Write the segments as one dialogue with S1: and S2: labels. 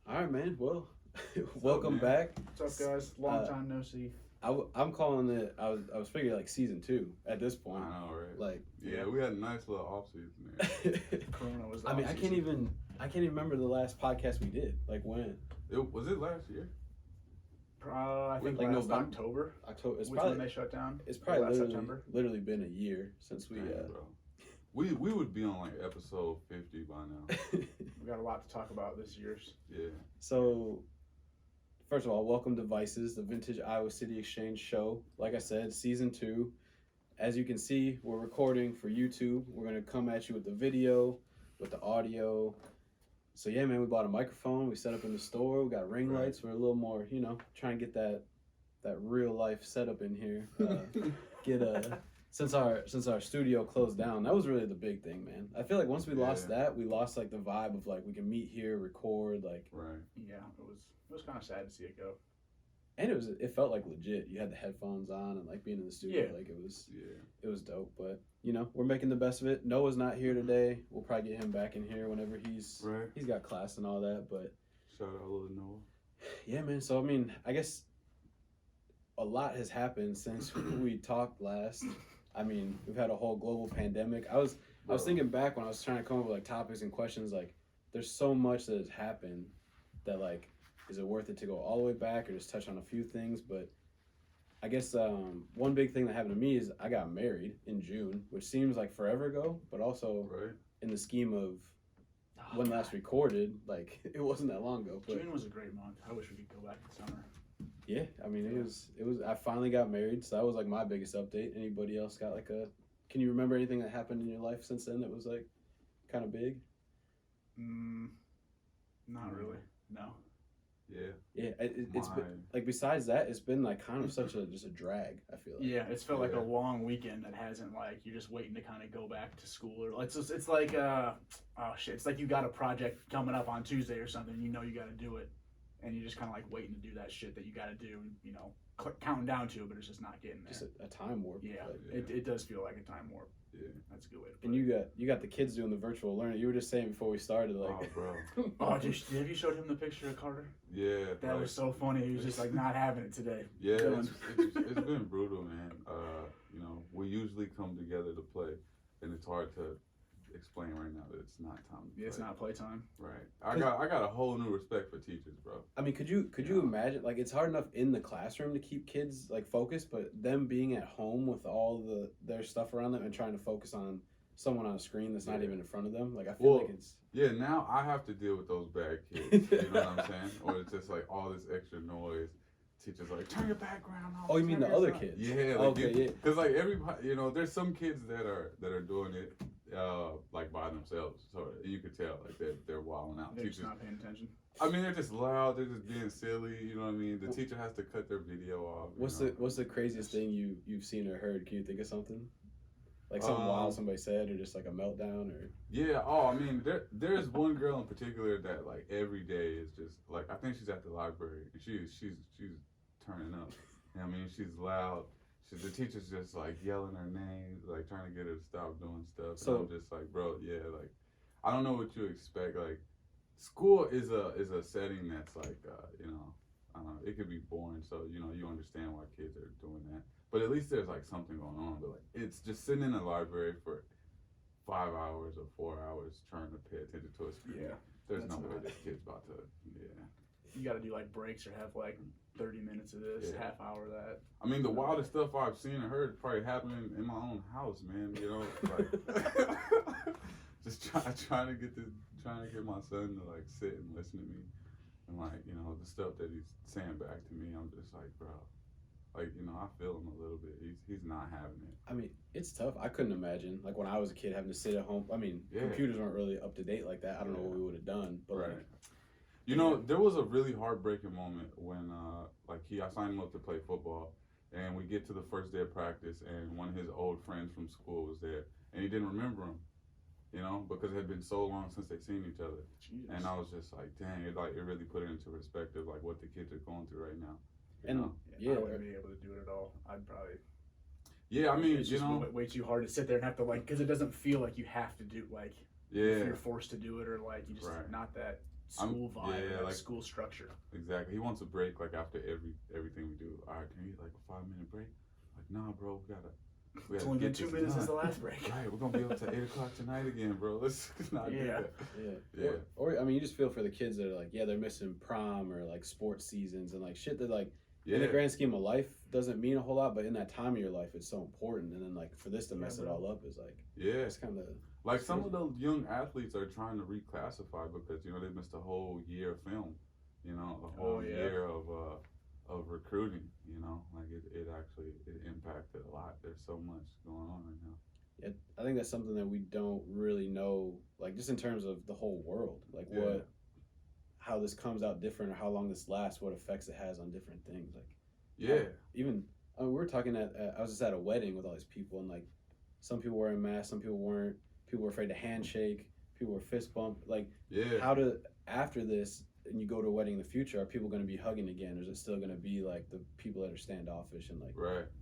S1: All right, man. Well,
S2: What's
S1: welcome
S2: up, man?
S1: back.
S3: What's up, guys? Long time no see.
S1: I'm calling it. I was figuring like season 2 at this point.
S2: I know, right?
S1: Like,
S2: yeah, we had a nice little off season there.
S3: Corona was. The
S1: I mean, I can't
S3: off-season.
S1: even remember the last podcast we did. Like when?
S2: Was it last year?
S3: I think
S1: Like
S3: last
S1: November?
S3: October.
S1: October. It's
S3: Was
S1: probably
S3: when they shut down.
S1: it's probably
S3: last
S1: literally,
S3: September.
S1: literally been a year since we.
S2: Dang, bro. We would be on like episode 50 by now.
S3: We got a lot to talk about this year's.
S2: Yeah.
S1: So, first of all, welcome to V.I.C.E.S, the Vintage Iowa City Exchange show. Like I said, season 2. As you can see, we're recording for YouTube. We're gonna come at you with the video, with the audio. So yeah, man, we bought a microphone. We set up in the store. We got ring
S2: Right.
S1: lights. We're a little more, trying to get that real life setup in here. Since our studio closed down, that was really the big thing, man. I feel like once we lost that, we lost like the vibe of like we can meet here, record, like.
S2: Right.
S3: Yeah, it was kind of sad to see it go.
S1: And it felt like legit. You had the headphones on and like being in the studio,
S3: Yeah.
S1: like it was
S2: Yeah.
S1: dope. But we're making the best of it. Noah's not here today. We'll probably get him back in here whenever he's got class and all that. But
S2: Shout out little Noah.
S1: yeah, man. So I mean, I guess a lot has happened since we talked last. I mean, we've had a whole global pandemic. I was thinking back when I was trying to come up with like topics and questions. Like, there's so much that has happened that like, is it worth it to go all the way back or just touch on a few things? But I guess one big thing that happened to me is I got married in June, which seems like forever ago, but also in the scheme of when last recorded, like it wasn't that long ago. But
S3: June was a great month. I wish we could go back in summer.
S1: yeah, I mean it was. I finally got married, so that was like my biggest update. Anybody else got like a? Can you remember anything that happened in your life since then that was like kind of big?
S3: Not really. No.
S2: Yeah.
S1: Yeah, it's been, like besides that, it's been like kind of such just a drag. I feel like.
S3: Yeah, it's felt like a long weekend that hasn't like you're just waiting to kind of go back to school or it's like it's like you got a project coming up on Tuesday or something. You know you got to do it, and you're just kind of like waiting to do that shit that you got to do. Counting down to it, but it's just not getting there.
S1: Just a time warp.
S3: Yeah,
S1: like,
S3: it does feel like a time warp.
S2: Yeah.
S3: That's a good way to put
S1: and
S3: it.
S1: you got the kids doing the virtual learning. You were just saying before we started, like,
S2: Oh, bro.
S3: Have you showed him the picture of Carter?
S2: Yeah.
S3: That was so funny. He was just like not having it today.
S2: Yeah, it's been brutal, man. We usually come together to play, and it's hard to explain right now that it's not time to play.
S3: It's not playtime.
S2: Right. I got a whole new respect for teachers, bro.
S1: I mean, could you imagine, like, it's hard enough in the classroom to keep kids like focused, but them being at home with all their stuff around them and trying to focus on someone on a screen that's not even in front of them, like I feel like it's
S2: now I have to deal with those bad kids. You know what I'm saying? Or it's just like all this extra noise. Teachers like, turn your background off.
S1: Oh, you mean the other kids?
S2: Yeah.
S1: Okay,
S2: Because like everybody, there's some kids that are doing it like by themselves, so you could tell like they're wilding out.
S3: They're
S2: Teachers
S3: just not paying attention.
S2: I mean, they're just loud. They're just being silly. You know what I mean? The teacher has to cut their video off.
S1: What's the craziest thing you've seen or heard? Can you think of something? Like something wild somebody said, or just like a meltdown, or
S2: yeah. Oh, I mean, there's one girl in particular that like every day is just like I think she's at the library and she's turning up. I mean, she's loud. The teacher's just like yelling her name, like trying to get her to stop doing stuff. So I'm just like, bro, yeah, like I don't know what you expect. Like school is a setting that's like I don't know, it could be boring. So you understand why kids are doing that. But at least there's like something going on. But like it's just sitting in the library for 5 hours or 4 hours trying to pay attention to a screen.
S3: Yeah,
S2: there's no way this kid's about to. Yeah.
S3: You got to do like breaks or have like 30 minutes of this, half hour of that.
S2: I mean, the wildest stuff I've seen and heard probably happening in my own house, man. Like just trying to get my son to like sit and listen to me, and like the stuff that he's saying back to me. I'm just like, bro, like I feel him a little bit. He's not having it.
S1: I mean, it's tough. I couldn't imagine like when I was a kid having to sit at home. I mean, computers weren't really up to date like that. I don't know what we would have done, but like.
S2: There was a really heartbreaking moment when, I signed him up to play football, and we get to the first day of practice, and one of his old friends from school was there, and he didn't remember him, because it had been so long since they'd seen each other.
S3: Jesus.
S2: And I was just like, dang, it really put it into perspective, like what the kids are going through right now.
S3: I wouldn't be able to do it at all. I'd probably.
S2: Yeah, I mean,
S3: it's just way too hard to sit there and have to because it doesn't feel like you have to do if you're forced to do it or like you just not that. school vibe,
S2: yeah,
S3: like
S2: like
S3: school structure.
S2: exactly. He wants a break like after everything we do. All right, can we get like a 5 minute break? Like, nah, bro, we
S3: It's
S2: gotta
S3: only been
S2: get
S3: 2
S2: this
S3: minutes
S2: done.
S3: is the last break.
S2: Right, we're gonna be up to 8 o'clock tonight again, bro. Let's not do
S3: Yeah.
S2: that.
S1: Yeah. Or I mean, you just feel for the kids that are like, yeah, they're missing prom or like sports seasons and like shit that like in the grand scheme of life doesn't mean a whole lot, but in that time of your life, it's so important. And then like for this to mess it all up is like, it's kind of
S2: like some of the young athletes are trying to reclassify because you know they missed a whole year of film, you know, a whole year of recruiting. You know, like it actually impacted a lot. There's so much going on right now.
S1: Yeah, I think that's something that we don't really know, like just in terms of the whole world, like how this comes out different or how long this lasts, what effects it has on different things. Like, even I mean, we were talking I was just at a wedding with all these people, and like some people wearing masks, some people weren't. People were afraid to handshake. People were fist bump. Like, how to after this, and you go to a wedding in the future, are people going to be hugging again, or is it still going to be like the people that are standoffish and like,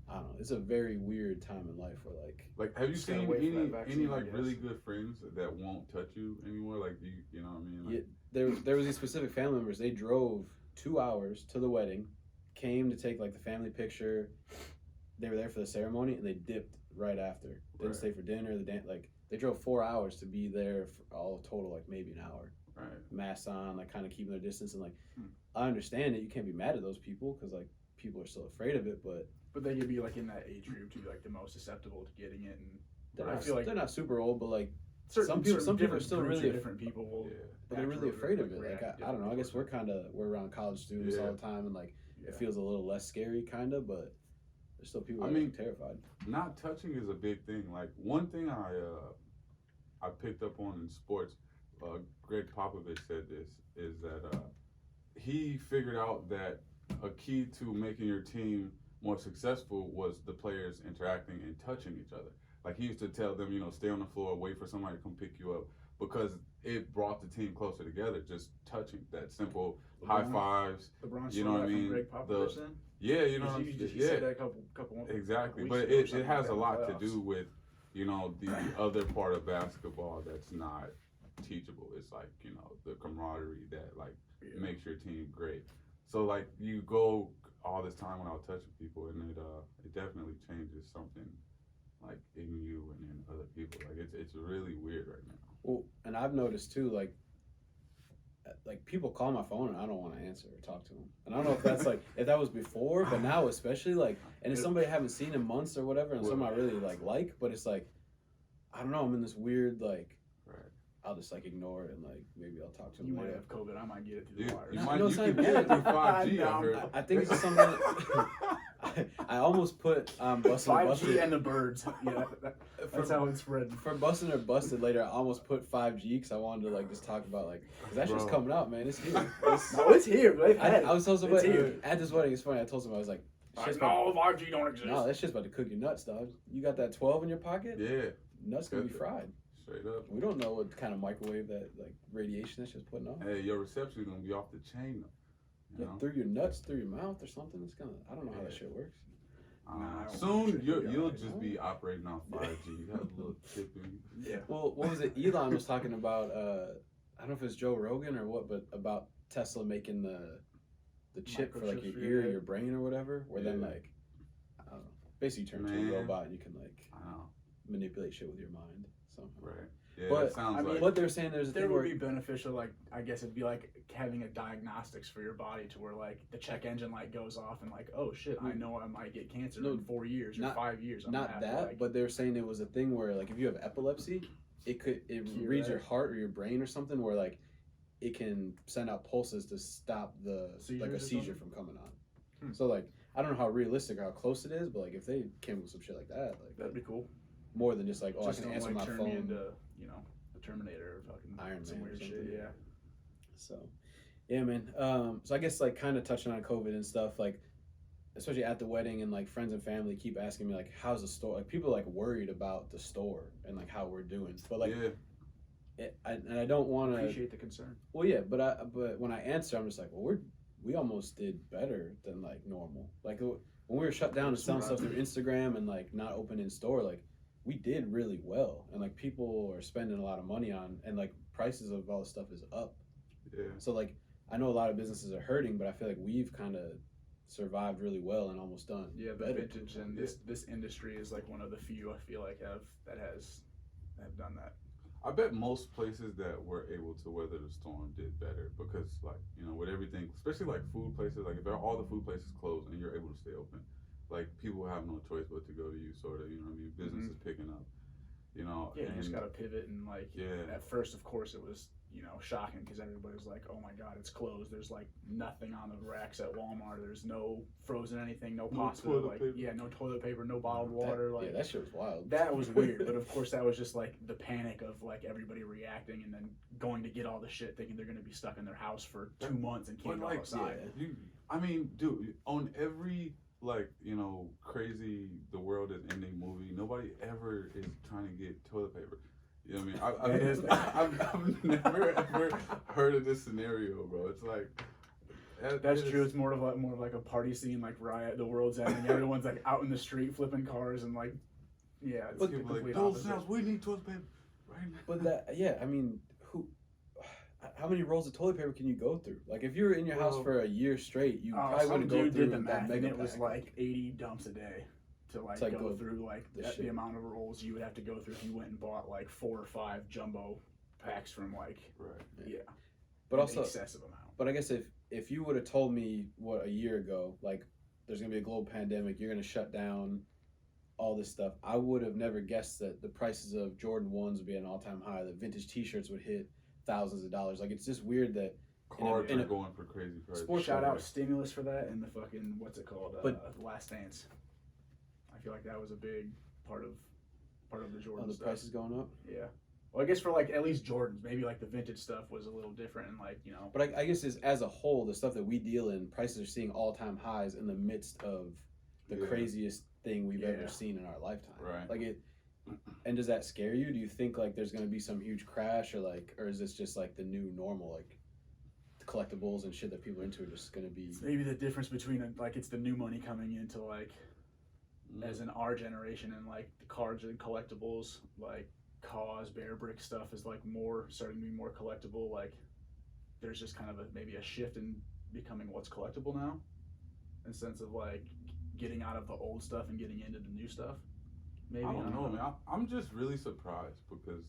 S1: I don't know. It's a very weird time in life where
S2: like have you seen
S3: vaccine,
S2: any like really good friends that won't touch you anymore? Like you know what I mean? Like,
S1: there was these specific family members. They drove 2 hours to the wedding, came to take like the family picture. They were there for the ceremony and they dipped right after. Didn't stay for dinner. They drove 4 hours to be there for all total like maybe an hour. Masks on, like kind of keeping their distance, and like I understand it. You can't be mad at those people because like people are still afraid of it, but
S3: they could be like in that age group too, like the most susceptible to getting it. And
S1: I feel like they're not super old, but like
S3: some people are still really
S1: different
S3: people will,
S1: but they're really afraid of it. Like I don't know. I guess we're around college students all the time, and like it feels a little less scary, kind of, but there's still people that are terrified.
S2: Not touching is a big thing. Like one thing I picked up on in sports, Greg Popovich said this, is that he figured out that a key to making your team more successful was the players interacting and touching each other. Like he used to tell them, you know, stay on the floor, wait for somebody to come pick you up, because it brought the team closer together. Just touching, that simple high fives. You know what I mean?
S3: Greg Popovich then?
S2: Yeah, you know,
S3: he said that a couple
S2: exactly.
S3: Weeks
S2: But
S3: ago
S2: it has a lot to do with, you know, the other part of basketball that's not teachable. It's like, you know, the camaraderie that like makes your team great. So like you go all this time without touching people, and it definitely changes something like in you and in other people. Like it's really weird right now.
S1: Well, and I've noticed too, like people call my phone and I don't want to answer or talk to them. And I don't know if that's like if that was before, but now especially like, and it's somebody I haven't seen in months or whatever, and someone I really like, but it's like I don't know. I'm in this weird like. I'll just like ignore it and like maybe I'll talk to him.
S3: You
S1: later.
S3: might have COVID. I might get it through the wires.
S2: You can get it through 5G.
S1: I think it's just something. I almost put Bussin'
S3: 5G and the birds. Yeah, that's how it's spread.
S1: For Bussin' or Busted later, I almost put 5G because I wanted to like just talk about like because that shit's coming out, man. It's here.
S3: It's here.
S1: I was telling somebody at this wedding. It's funny. I told somebody I was like,
S3: no, 5G don't exist.
S1: No, that shit's about to cook your nuts, dog. You got that 12 in your pocket?
S2: Yeah.
S1: Nuts gonna be fried.
S2: Straight up.
S1: We don't know what kind of microwave that like radiation that shit's putting on.
S2: Hey, your reception is gonna be off the chain though. You know?
S1: Through your nuts, through your mouth or something. It's gonna. I don't know how that shit works.
S2: Soon you'll just be operating on 5G. You have a little chip in.
S3: Yeah.
S1: Well, what was it? Elon was talking about. I don't know if it's Joe Rogan or what, but about Tesla making the chip for like your ear or your brain or whatever. Where then like, I don't know, basically you turn into a robot and you can like manipulate shit with your mind. So
S2: right. Yeah,
S1: but
S2: it sounds like
S1: what they're saying
S3: there would be beneficial, like I guess it'd be like having a diagnostics for your body to where like the check engine light goes off and like, oh shit, I know I might get cancer in 4 years or 5 years.
S1: Not that, but they're saying it was a thing where like if you have epilepsy, it reads your heart or your brain or something where like it can send out pulses to stop the like a seizure from coming on. So like I don't know how realistic or how close it is, but like if they came with some shit like that, like
S3: that'd be cool.
S1: More than just like I can answer my phone.
S3: Into, you know, the Terminator or fucking
S1: Iron
S3: some
S1: Man
S3: weird
S1: or something.
S3: shit. Yeah.
S1: So, yeah, man. So I guess like kind of touching on COVID and stuff, like especially at the wedding and like friends and family keep asking me like, how's the store? Like people are like worried about the store and like how we're doing. But like, I don't want to
S3: appreciate the concern.
S1: Well, yeah, but when I answer, I'm just like, well, we almost did better than like normal. Like when we were shut down and selling stuff through Instagram and like not open in store, like. We did really well, and like people are spending a lot of money on, and like prices of all this stuff is up.
S2: Yeah.
S1: So like, I know a lot of businesses are hurting, but I feel like we've kind of survived really well and almost done.
S3: Yeah, the
S1: better.
S3: vintage and this industry is like one of the few I feel like have done that.
S2: I bet most places that were able to weather the storm did better because, like, you know, with everything, especially like food places, like if all the food places close and you're able to stay open, like people have no choice but to go to you, sort of. You know what I mean? Business is picking up. You know.
S3: Yeah,
S2: and,
S3: you just gotta pivot and like.
S2: Yeah.
S3: At first, of course, it was shocking because everybody was like, "Oh my God, it's closed." There's like nothing on the racks at Walmart. There's no frozen anything, no pasta, like no toilet paper, no bottled water. Like
S1: that shit was wild.
S3: That was weird, but of course that was just like the panic of like everybody reacting and then going to get all the shit, thinking they're gonna be stuck in their house for 2 months and can't go outside.
S2: Yeah. I mean, dude, on every like crazy the world is ending movie, nobody ever is trying to get toilet paper. You know what I mean? I've never ever heard of this scenario, bro. It's like
S3: that's true. It's more of like a party scene, like riot. The world's ending. Everyone's like out in the street flipping cars and like, yeah. It's
S2: people like, we need toilet paper right now.
S1: But I mean, how many rolls of toilet paper can you go through? Like if you're in your house for a year straight, you probably wouldn't go through
S3: the math,
S1: and
S3: it was like 80 dumps a day. To go through the amount of rolls you would have to go through if you went and bought like 4 or 5 jumbo packs from
S1: but also
S3: excessive amount.
S1: But I guess if you would have told me a year ago, like there's gonna be a global pandemic, you're gonna shut down all this stuff, I would have never guessed that the prices of Jordan 1s would be at an all-time high, that vintage t-shirts would hit thousands of dollars. Like it's just weird that
S2: cards are going for crazy prices.
S3: Shout out stimulus for that and the fucking what's it called? Last Dance. I feel like that was a big part of the Jordan stuff.
S1: Prices going up?
S3: Yeah. Well, I guess for like at least Jordans, maybe like the vintage stuff was a little different and like,
S1: But I guess as a whole, the stuff that we deal in, prices are seeing all-time highs in the midst of the craziest thing we've ever seen in our lifetime.
S2: Right.
S1: Like and does that scare you? Do you think like there's going to be some huge crash or is this just like the new normal, like the collectibles and shit that people are into are just going to be...
S3: It's maybe the difference between like it's the new money coming into like as in our generation and like the cards and collectibles like Bear Brick stuff is like starting to be more collectible. Like there's just kind of maybe a shift in becoming what's collectible now in the sense of like getting out of the old stuff and getting into the new stuff. Maybe
S2: I don't know, man. I'm just really surprised because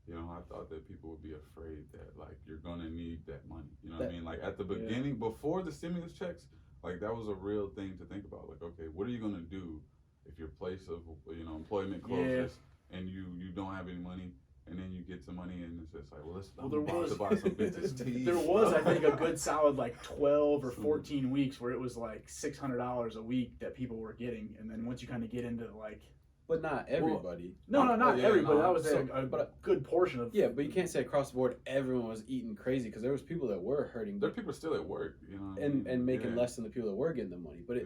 S2: I thought that people would be afraid that like you're gonna need that money. You know what I mean? Like at the beginning, before the stimulus checks, like that was a real thing to think about. Like, okay, what are you gonna do if your place of employment closes and you don't have any money, and then you get some money and it's just like, well, to buy some vintage tea.
S3: There was, I think, a good solid like 12 or 14 weeks where it was like $600 a week that people were getting, and then once you kind of get into like.
S1: But not everybody.
S3: Not everybody. That was a good portion of.
S1: Yeah, but you can't say across the board everyone was eating crazy because there was people that were hurting.
S2: There are people still at work,
S1: and making less than the people that were getting the money. But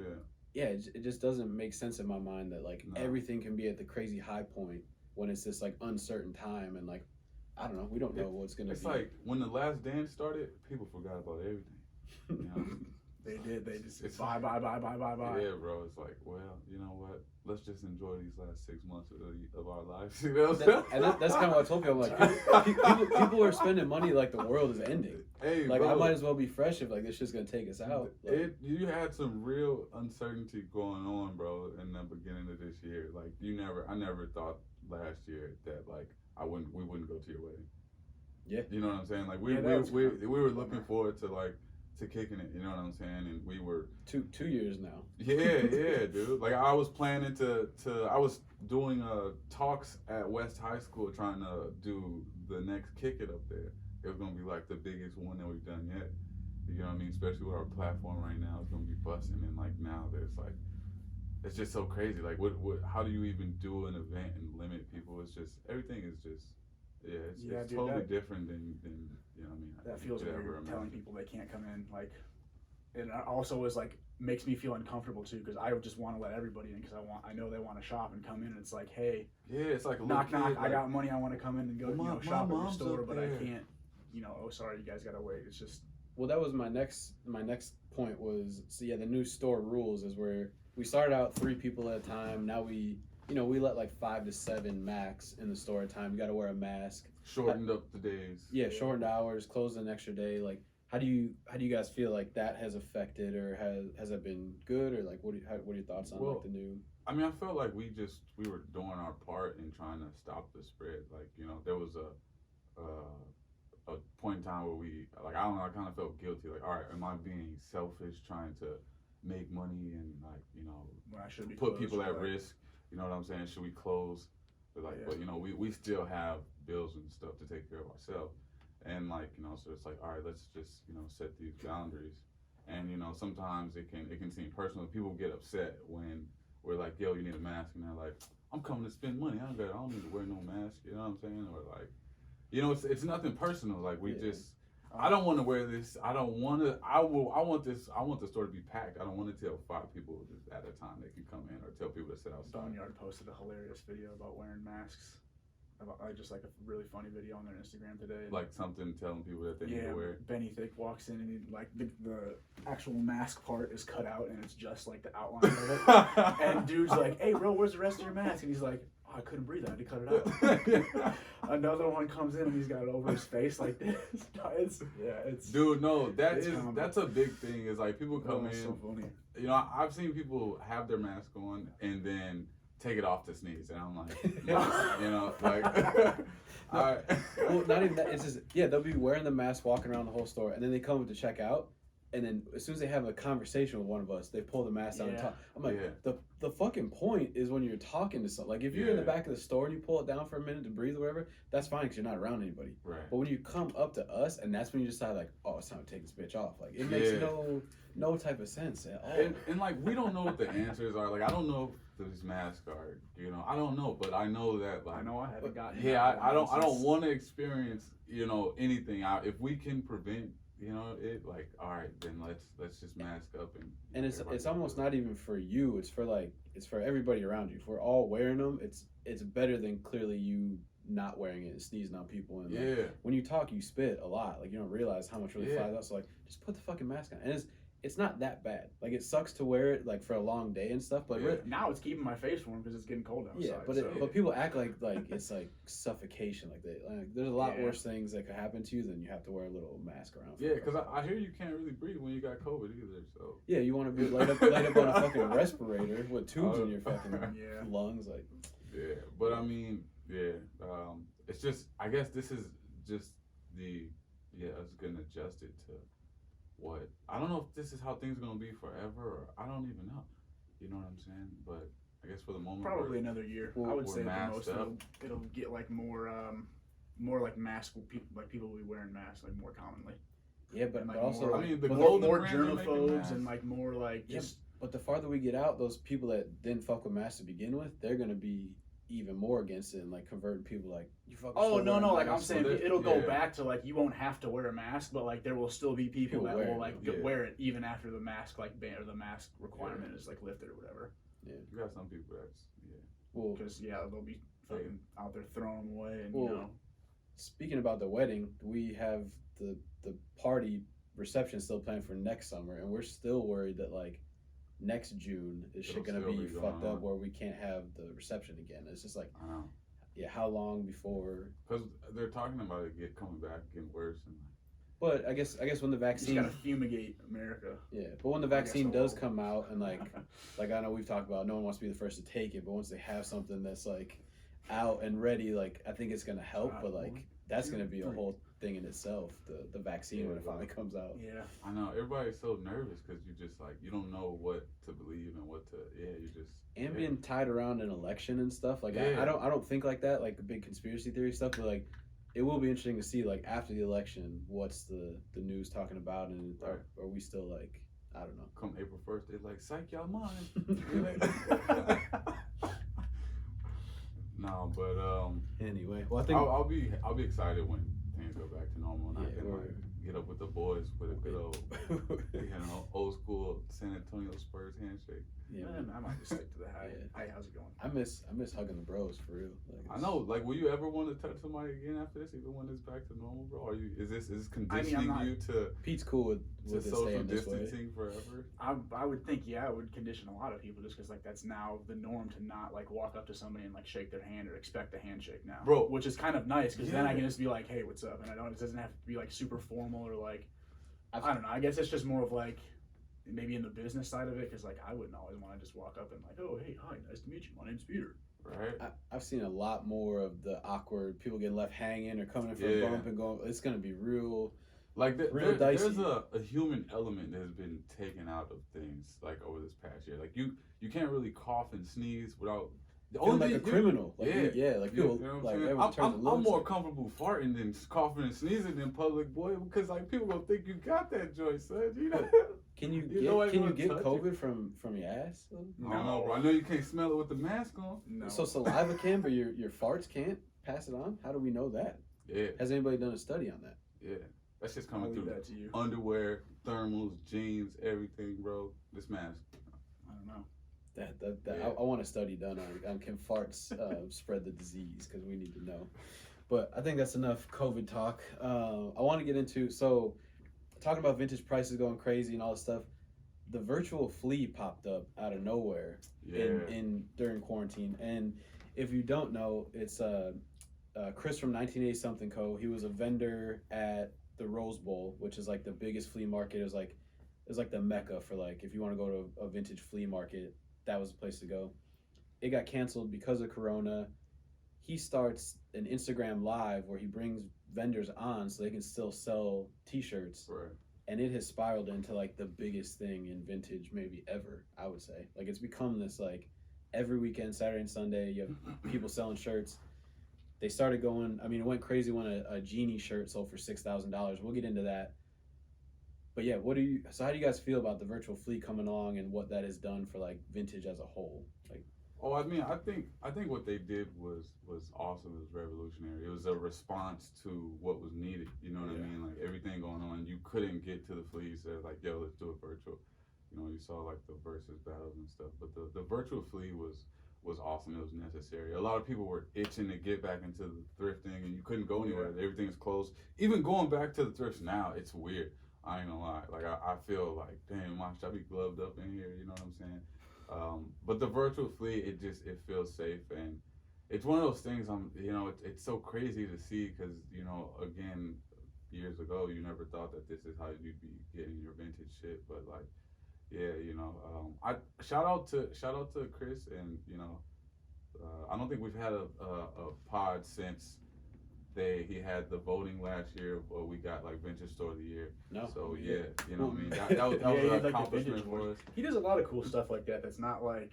S1: it just doesn't make sense in my mind that like everything can be at the crazy high point when it's this like uncertain time and like I don't know, we don't know what's gonna be.
S2: It's like when the Last Dance started, people forgot about everything.
S3: They did. They just buy. Yeah,
S2: bro. It's like, well, you know what? Let's just enjoy these last 6 months of our lives. You know what I'm saying?
S1: That's kind of what I told people. I'm like, people are spending money like the world is ending.
S2: Hey,
S1: like
S2: bro,
S1: I might as well be fresh if like this shit's gonna take us out. Like,
S2: you had some real uncertainty going on, bro, in the beginning of this year. Like I never thought last year that like we wouldn't go to your wedding.
S1: Yeah.
S2: You know what I'm saying? Like we were looking forward to like. To kicking it, you know what I'm saying? And we were
S1: 2 years now.
S2: Yeah, dude. Like I was planning I was doing talks at West High School trying to do the next Kick It up there. It was gonna be like the biggest one that we've done yet. You know what I mean? Especially with our platform right now, it's gonna be Bussin. And like now there's like it's just so crazy. Like what how do you even do an event and limit people? It's just everything is just it's totally different than you know what I mean.
S3: That feels weird telling people they can't come in. Like, and it also is like makes me feel uncomfortable too because I just want to let everybody in because I know they want to shop and come in and it's like, hey,
S2: it's like a
S3: knock. I got money. I want to come in and go shop at your store, but I can't. Oh sorry, you guys gotta wait. It's just.
S1: Well, that was my next point was the new store rules is where we started out 3 people at a time. Now we you know, we let like 5 to 7 max in the store at a time. You got to wear a mask.
S2: Shortened up the days.
S1: Yeah, shortened hours, closed an extra day. Like, how do you guys feel like that has affected, or has that been good, or like what are your thoughts on like the new?
S2: I mean, I felt like we were doing our part in trying to stop the spread. Like, you know, there was a point in time where we, like, I don't know, I kind of felt guilty. Like, all right, am I being selfish trying to make money and, like, you know,
S3: When I should be
S2: put
S3: closed,
S2: people at
S3: like,
S2: risk? You know what I'm saying? Should we close? But you know, we still have bills and stuff to take care of ourselves. And, like, you know, so it's like, all right, let's just, you know, set these boundaries. And, you know, sometimes it can seem personal. People get upset when we're like, yo, you need a mask, and they're like, I'm coming to spend money. I don't need to wear no mask. You know what I'm saying? Or like, you know, it's nothing personal. Like, we just, I don't want to wear this. I don't want to. I want the store to be packed. I don't want to tell 5 people just at a time they can come in, or tell people to sit outside.
S3: Boneyard posted a hilarious video about wearing masks. Just like a really funny video on their Instagram today.
S2: Like something telling people that they need to wear.
S3: Benny Thick walks in and he, like the actual mask part is cut out and it's just like the outline of it. And dude's like, "Hey, bro, where's the rest of your mask?" And he's like, "Oh, I couldn't breathe. I had to cut it out." Another one comes in and he's got it over his face like this. It's
S2: Dude, no, that's a big thing. Is like people come in.
S3: So funny.
S2: You know, I've seen people have their mask on and then take it off to sneeze, and I'm like, you know, like,
S1: well, not even that. It's just, yeah, they'll be wearing the mask, walking around the whole store, and then they come to check out, and then as soon as they have a conversation with one of us, they pull the mask down and talk. I'm like, the fucking point is when you're talking to someone. Like, if you're in the back of the store and you pull it down for a minute to breathe or whatever, that's fine because you're not around anybody.
S2: Right.
S1: But when you come up to us, and that's when you decide, like, oh, it's time to take this bitch off. Like, it makes no type of sense at all.
S2: And like, we don't know what the answers are. Like, I don't know if these masks are, you know, I don't know, but I know that, like,
S3: I know I haven't gotten.
S2: Yeah, I don't want to experience, you know, anything out. If we can prevent, you know, it, like, all right, then let's just mask up and
S1: it's almost not even for you. It's for everybody around you. If we're all wearing them, it's better than clearly you not wearing it and sneezing on people. And like, when you talk, you spit a lot. Like, you don't realize how much really flies out. So like, just put the fucking mask on. And it's not that bad. Like, it sucks to wear it like for a long day and stuff, but
S3: now it's keeping my face warm because it's getting cold outside.
S1: Yeah, but people act like it's like suffocation. Like there's a lot worse things that could happen to you than you have to wear a little mask around.
S2: Yeah, because I hear you can't really breathe when you got COVID either. So
S1: yeah, you want to be laid up on a fucking respirator with tubes in your fucking lungs, like.
S2: Yeah, but I mean, it's just, I guess this is just us getting adjusted to what, I don't know if this is how things are gonna be forever, or I don't even know. You know what I'm saying? But I guess for the moment,
S3: probably another year. I would say at the most it'll get like more like mask people, like people will be wearing masks like more commonly.
S1: Yeah, but
S3: like
S1: also
S3: more,
S2: I mean, the
S3: more germaphobes and like more like just.
S1: But the farther we get out, those people that didn't fuck with masks to begin with, they're gonna be even more against it and like converting people like you fucking.
S3: Oh no, like I'm saying, it'll go back to like you won't have to wear a mask, but like there will still be people that will like wear it even after the mask like ban or the mask requirement is like lifted or whatever.
S2: Yeah, you got some people that's
S3: well, because they'll be fucking out there throwing them away and
S1: you know. Speaking about the wedding, we have the party reception still planned for next summer, and we're still worried that like next June is shit gonna be fucked up where we can't have the reception again. It's just like,
S2: I know.
S1: Yeah, how long before?
S2: Because they're talking about it coming back, getting worse, and.
S1: But I guess when the vaccine,
S3: you just gotta fumigate America.
S1: Yeah, but when the vaccine does come out, and like I know we've talked about, no one wants to be the first to take it, but once they have something that's like out and ready, like I think it's gonna help. But like that's gonna be a whole thing in itself. The vaccine when it finally comes out.
S3: Yeah,
S2: I know everybody's so nervous because you just like you don't know what to believe and what to you just
S1: and being tied around an election and stuff like I don't think like that, like the big conspiracy theory stuff, but like it will be interesting to see like after the election what's the news talking about, and are we still like, I don't know,
S2: come April 1st they're like psych y'all mind. No, but
S1: anyway, well I think
S2: I'll be excited when things go back to normal and I can like get up with the boys with a good old old school San Antonio Spurs handshake.
S3: Yeah, man, I might just stick to the hi. Hi, how's it going?
S1: I miss hugging the bros for real. Like,
S2: I know. Like, will you ever want to touch somebody again after this, even when it's back to normal, bro? Is this conditioning you to?
S1: Pete's cool with it
S2: social
S1: staying this way?
S2: distancing forever.
S3: I would think, yeah, it would condition a lot of people just because like that's now the norm to not like walk up to somebody and like shake their hand or expect a handshake now,
S2: Bro.
S3: Which is kind of nice because then I
S2: Yeah.
S3: can just be like, hey, what's up, and it doesn't have to be like super formal or like I don't know. I guess it's just more of like maybe in the business side of it because like I wouldn't always want to just walk up and like, oh hey, hi, nice to meet you, my name's Peter.
S2: Right.
S1: I've seen a lot more of the awkward people getting left hanging or coming in for a
S2: Yeah.
S1: bump and going. It's gonna be real.
S2: Like
S1: Real
S2: there's
S1: dicey.
S2: a human element that has been taken out of things like over this past year. Like you can't really cough and sneeze without the
S1: Feeling
S2: only
S1: like a
S2: thing
S1: criminal. Like,
S2: yeah,
S1: yeah, like
S2: you
S1: people,
S2: know what
S1: like
S2: I'm saying?
S1: everyone turns and
S2: I'm
S1: looks.
S2: more comfortable farting than coughing and sneezing in public, boy, because like people gonna think you got that joint, son. You know.
S1: Can you
S2: You know
S1: get
S2: everyone touch
S1: COVID from your ass?
S2: I don't know, bro. I know you can't smell it with the mask on.
S3: No.
S1: So saliva can, but your farts can't pass it on. How do we know that?
S2: Yeah,
S1: Has anybody done a study on that?
S2: yeah. That's just
S3: I'll
S2: coming
S3: leave
S2: through
S3: that to you.
S2: underwear, thermals, jeans, everything, bro. This mask.
S3: I don't know.
S1: That
S2: Yeah.
S1: I want a study done on can farts spread the disease, because we need to know. But I think that's enough COVID talk. I want to get into talking about vintage prices going crazy and all this stuff. The Virtual Flea popped up out of nowhere
S2: Yeah.
S1: in during quarantine, and if you don't know, it's Chris from 1980 something Co. He was a vendor at the Rose Bowl, which is like the biggest flea market. It was like the mecca for like if you want to go to a vintage flea market, that was the place to go. It got canceled because of Corona. He starts an Instagram live where he brings vendors on so they can still sell T-shirts,
S2: Right.
S1: and it has spiraled into like the biggest thing in vintage maybe ever. I would say like it's become this like every weekend, Saturday and Sunday, you have people selling shirts. They started going. I mean, it went crazy when a Genie shirt sold for $6,000. We'll get into that. But yeah, how do you guys feel about the Virtual Flea coming along and what that has done for like vintage as a whole? Like,
S2: Oh, I mean, I think what they did was awesome. It was revolutionary. It was a response to what was needed. You know what I
S1: Yeah.
S2: mean? Like everything going on, you couldn't get to the fleas. So like, yo, let's do it virtual. You know, you saw like the versus battles and stuff. But the virtual flea was awesome. It was necessary. A lot of people were itching to get back into the thrifting, and you couldn't go anywhere. Everything's closed. Even going back to the thrifts now, it's weird. I ain't gonna lie. Like I feel like, damn, should I be gloved up in here? You know what I'm saying? But the virtual flea, it feels safe, and it's one of those things. It's so crazy to see because again, years ago, you never thought that this is how you'd be getting your vintage shit. But like, yeah, I shout out to Chris, and I don't think we've had a pod since he had the voting last year, where we got like vintage store of the year.
S1: no.
S2: So yeah, you know what I mean, that was
S3: Yeah, he
S2: an
S3: had, like, the
S2: accomplishment
S3: vintage
S2: for
S3: one.
S2: us.
S3: He does a lot of cool stuff like that. That's not like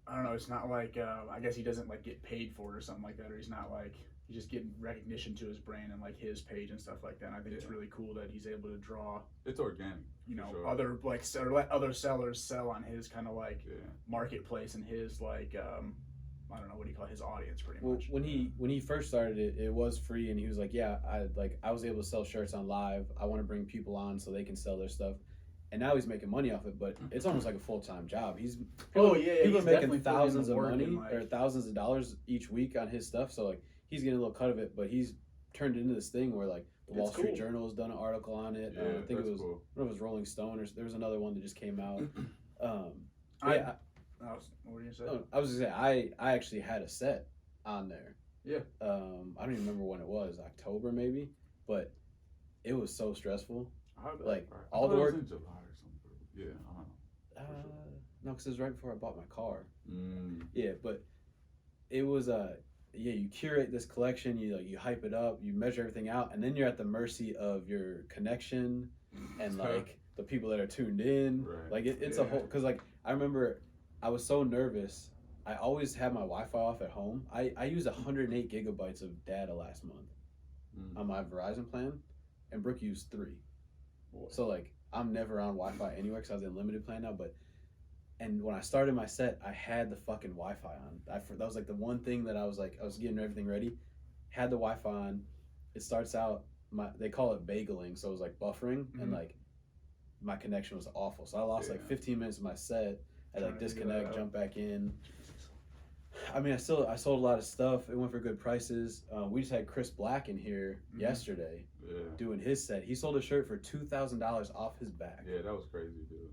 S3: I don't know. It's not like I guess he doesn't like get paid for it or something like that, or he's not like he's just getting recognition to his brand and like his page and stuff like that. And I think it's
S2: Yeah.
S3: really cool that he's able to draw
S2: It's organic. Sure.
S3: other like or let other sellers sell on his kind of like
S2: Yeah.
S3: marketplace and his like I don't know what do you call it, his audience pretty
S1: Well,
S3: much.
S1: when he first started it was free, and he was like, yeah, I was able to sell shirts on live. I want to bring people on so they can sell their stuff. And now he's making money off it, but it's almost like a full-time job. People are
S3: he's
S1: making
S3: definitely
S1: thousands of
S3: putting in the
S1: money
S3: work
S1: or
S3: and, like,
S1: thousands of dollars each week on his stuff. So like he's getting a little cut of it, but he's turned it into this thing where like the Wall
S3: It's
S1: Street
S3: cool.
S1: Journal has done an article on it.
S2: Yeah,
S1: I think it
S2: that's
S1: was
S2: cool.
S1: I don't know if it was Rolling Stone, or there was another one that just came out.
S3: what were you gonna say?
S1: I was gonna say I actually had a set on there.
S3: Yeah.
S1: I don't even remember when it was, October maybe, but it was so stressful. Like
S2: Right.
S1: all
S2: I
S1: the
S2: thought it
S1: work.
S2: was in July or something. Yeah, I don't know. sure.
S1: No, because it was right before I bought my car.
S2: Mm.
S1: Yeah, but it was you curate this collection, you hype it up, you measure everything out, and then you're at the mercy of your connection and like the people that are tuned in.
S2: Right.
S1: Like it's a whole, because like I remember I was so nervous. I always had my Wi-Fi off at home. I used 108 gigabytes of data last month on my Verizon plan, and Brooke used 3.
S3: Boy.
S1: So like I'm never on Wi-Fi anywhere because I was in limited plan now. And when I started my set, I had the fucking Wi-Fi on. That was like the one thing that I was getting everything ready. Had the Wi-Fi on. It starts out, they call it bageling, so it was like buffering, and like my connection was awful. So I lost like 15 minutes of my set. I
S3: Trying
S1: like
S3: to figure that
S1: disconnect,
S3: out.
S1: jump back in. I mean, I sold a lot of stuff. It went for good prices. We just had Chris Black in here yesterday doing his set. He sold a shirt for $2,000 off his back.
S2: Yeah, that was crazy, dude.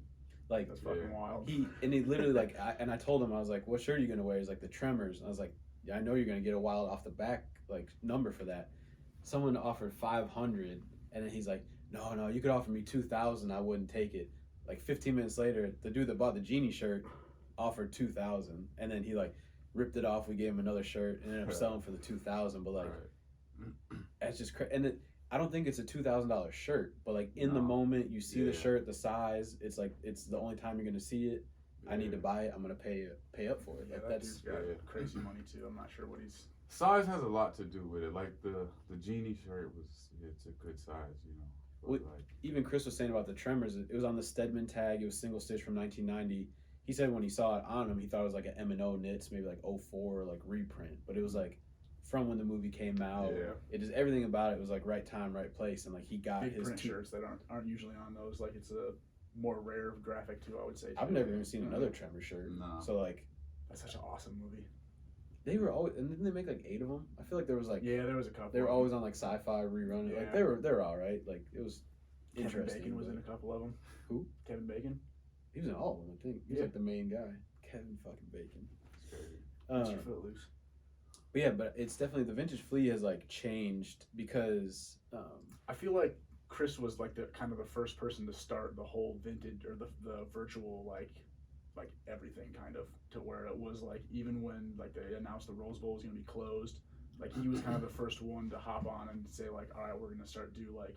S1: Like,
S3: That's fucking wild.
S1: He literally like, I told him, I was like, "What shirt are you gonna wear?" He's like, "The Tremors." And I was like, "Yeah, I know you're gonna get a wild off the back like number for that." Someone offered 500, and then he's like, "No, you could offer me 2,000. I wouldn't take it." Like 15 minutes later, the dude that bought the Genie shirt offered 2,000, and then he like ripped it off. We gave him another shirt and ended up selling for the 2,000. But like, that's just crazy. And I don't think it's a $2,000 shirt, but like in the moment you see the shirt, the size, it's like it's the only time you're gonna see it. I need to buy it. I'm gonna pay up for it.
S3: Yeah,
S1: Like
S3: that
S1: that's
S3: dude's got crazy money too. I'm not sure what he's.
S2: Size has a lot to do with it. Like the Genie shirt it's a good size, you know.
S1: Well, even Chris was saying about the Tremors. It was on the Stedman tag. It was single stitch from 1990. He said when he saw it on him, he thought it was like an M&O knits, maybe like 04 like reprint. But it was like from when the movie came out.
S2: Yeah.
S1: It just everything about it was like right time, right place, and like he got
S3: big
S1: his
S3: print shirts that aren't usually on those. Like it's a more rare graphic too, I would say. Too.
S1: I've never even seen another Tremor shirt.
S2: No.
S1: So like,
S3: that's such an awesome movie.
S1: they were always, and didn't they make like 8 of them? I feel like there was like
S3: there was a couple.
S1: they were always on like Sci-Fi rerun.
S3: Yeah.
S1: Like they were all right. Like it was
S3: Kevin
S1: interesting.
S3: Bacon was in a couple of them.
S1: Who?
S3: Kevin Bacon.
S1: He was in all of them, I think. He was like the main guy. Kevin fucking Bacon.
S3: Mr. Footloose.
S1: But yeah, but it's definitely the vintage flea has like changed because
S3: I feel like Chris was like the kind of the first person to start the whole vintage or the virtual like everything kind of to where it was like even when like they announced the Rose Bowl was gonna be closed, like he was kind of the first one to hop on and say like, all right, we're gonna start do like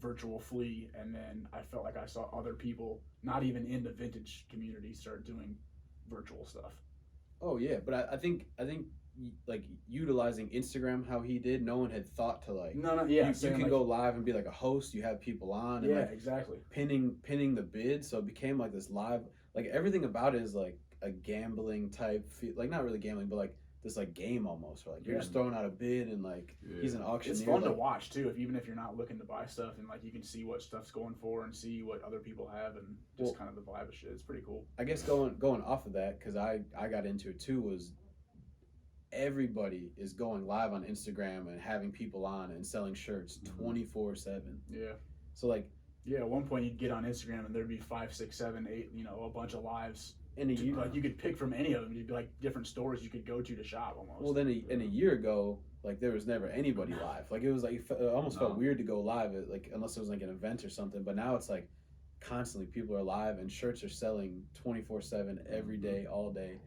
S3: Virtual Flea, and then I felt like I saw other people not even in the vintage community start doing virtual stuff.
S1: oh yeah, but I think like utilizing Instagram how he did, no one had thought to like you can
S3: like,
S1: go live and be like a host, you have people on and like
S3: exactly
S1: pinning the bid, so it became like this live, like everything about it is like a gambling type like not really gambling but like this like game almost, or like you're just throwing out a bid and like he's an auctioneer.
S3: It's fun
S1: like,
S3: to watch too, even if you're not looking to buy stuff, and like you can see what stuff's going for and see what other people have and just kind of the vibe of shit. It's pretty cool.
S1: I guess going off of that, because I got into it too, was everybody is going live on Instagram and having people on and selling shirts 24/7.
S3: Yeah.
S1: So like
S3: at one point you'd get on Instagram and there'd be 5, 6, 7, 8, a bunch of lives.
S1: in a year,
S3: like you could pick from any of them. You'd be like different stores you could go to shop almost.
S1: well then in a year ago, like there was never anybody live. Like it was like it almost felt weird to go live at, like unless it was like an event or something. But now it's like constantly people are live and shirts are selling 24/7 every day, all day.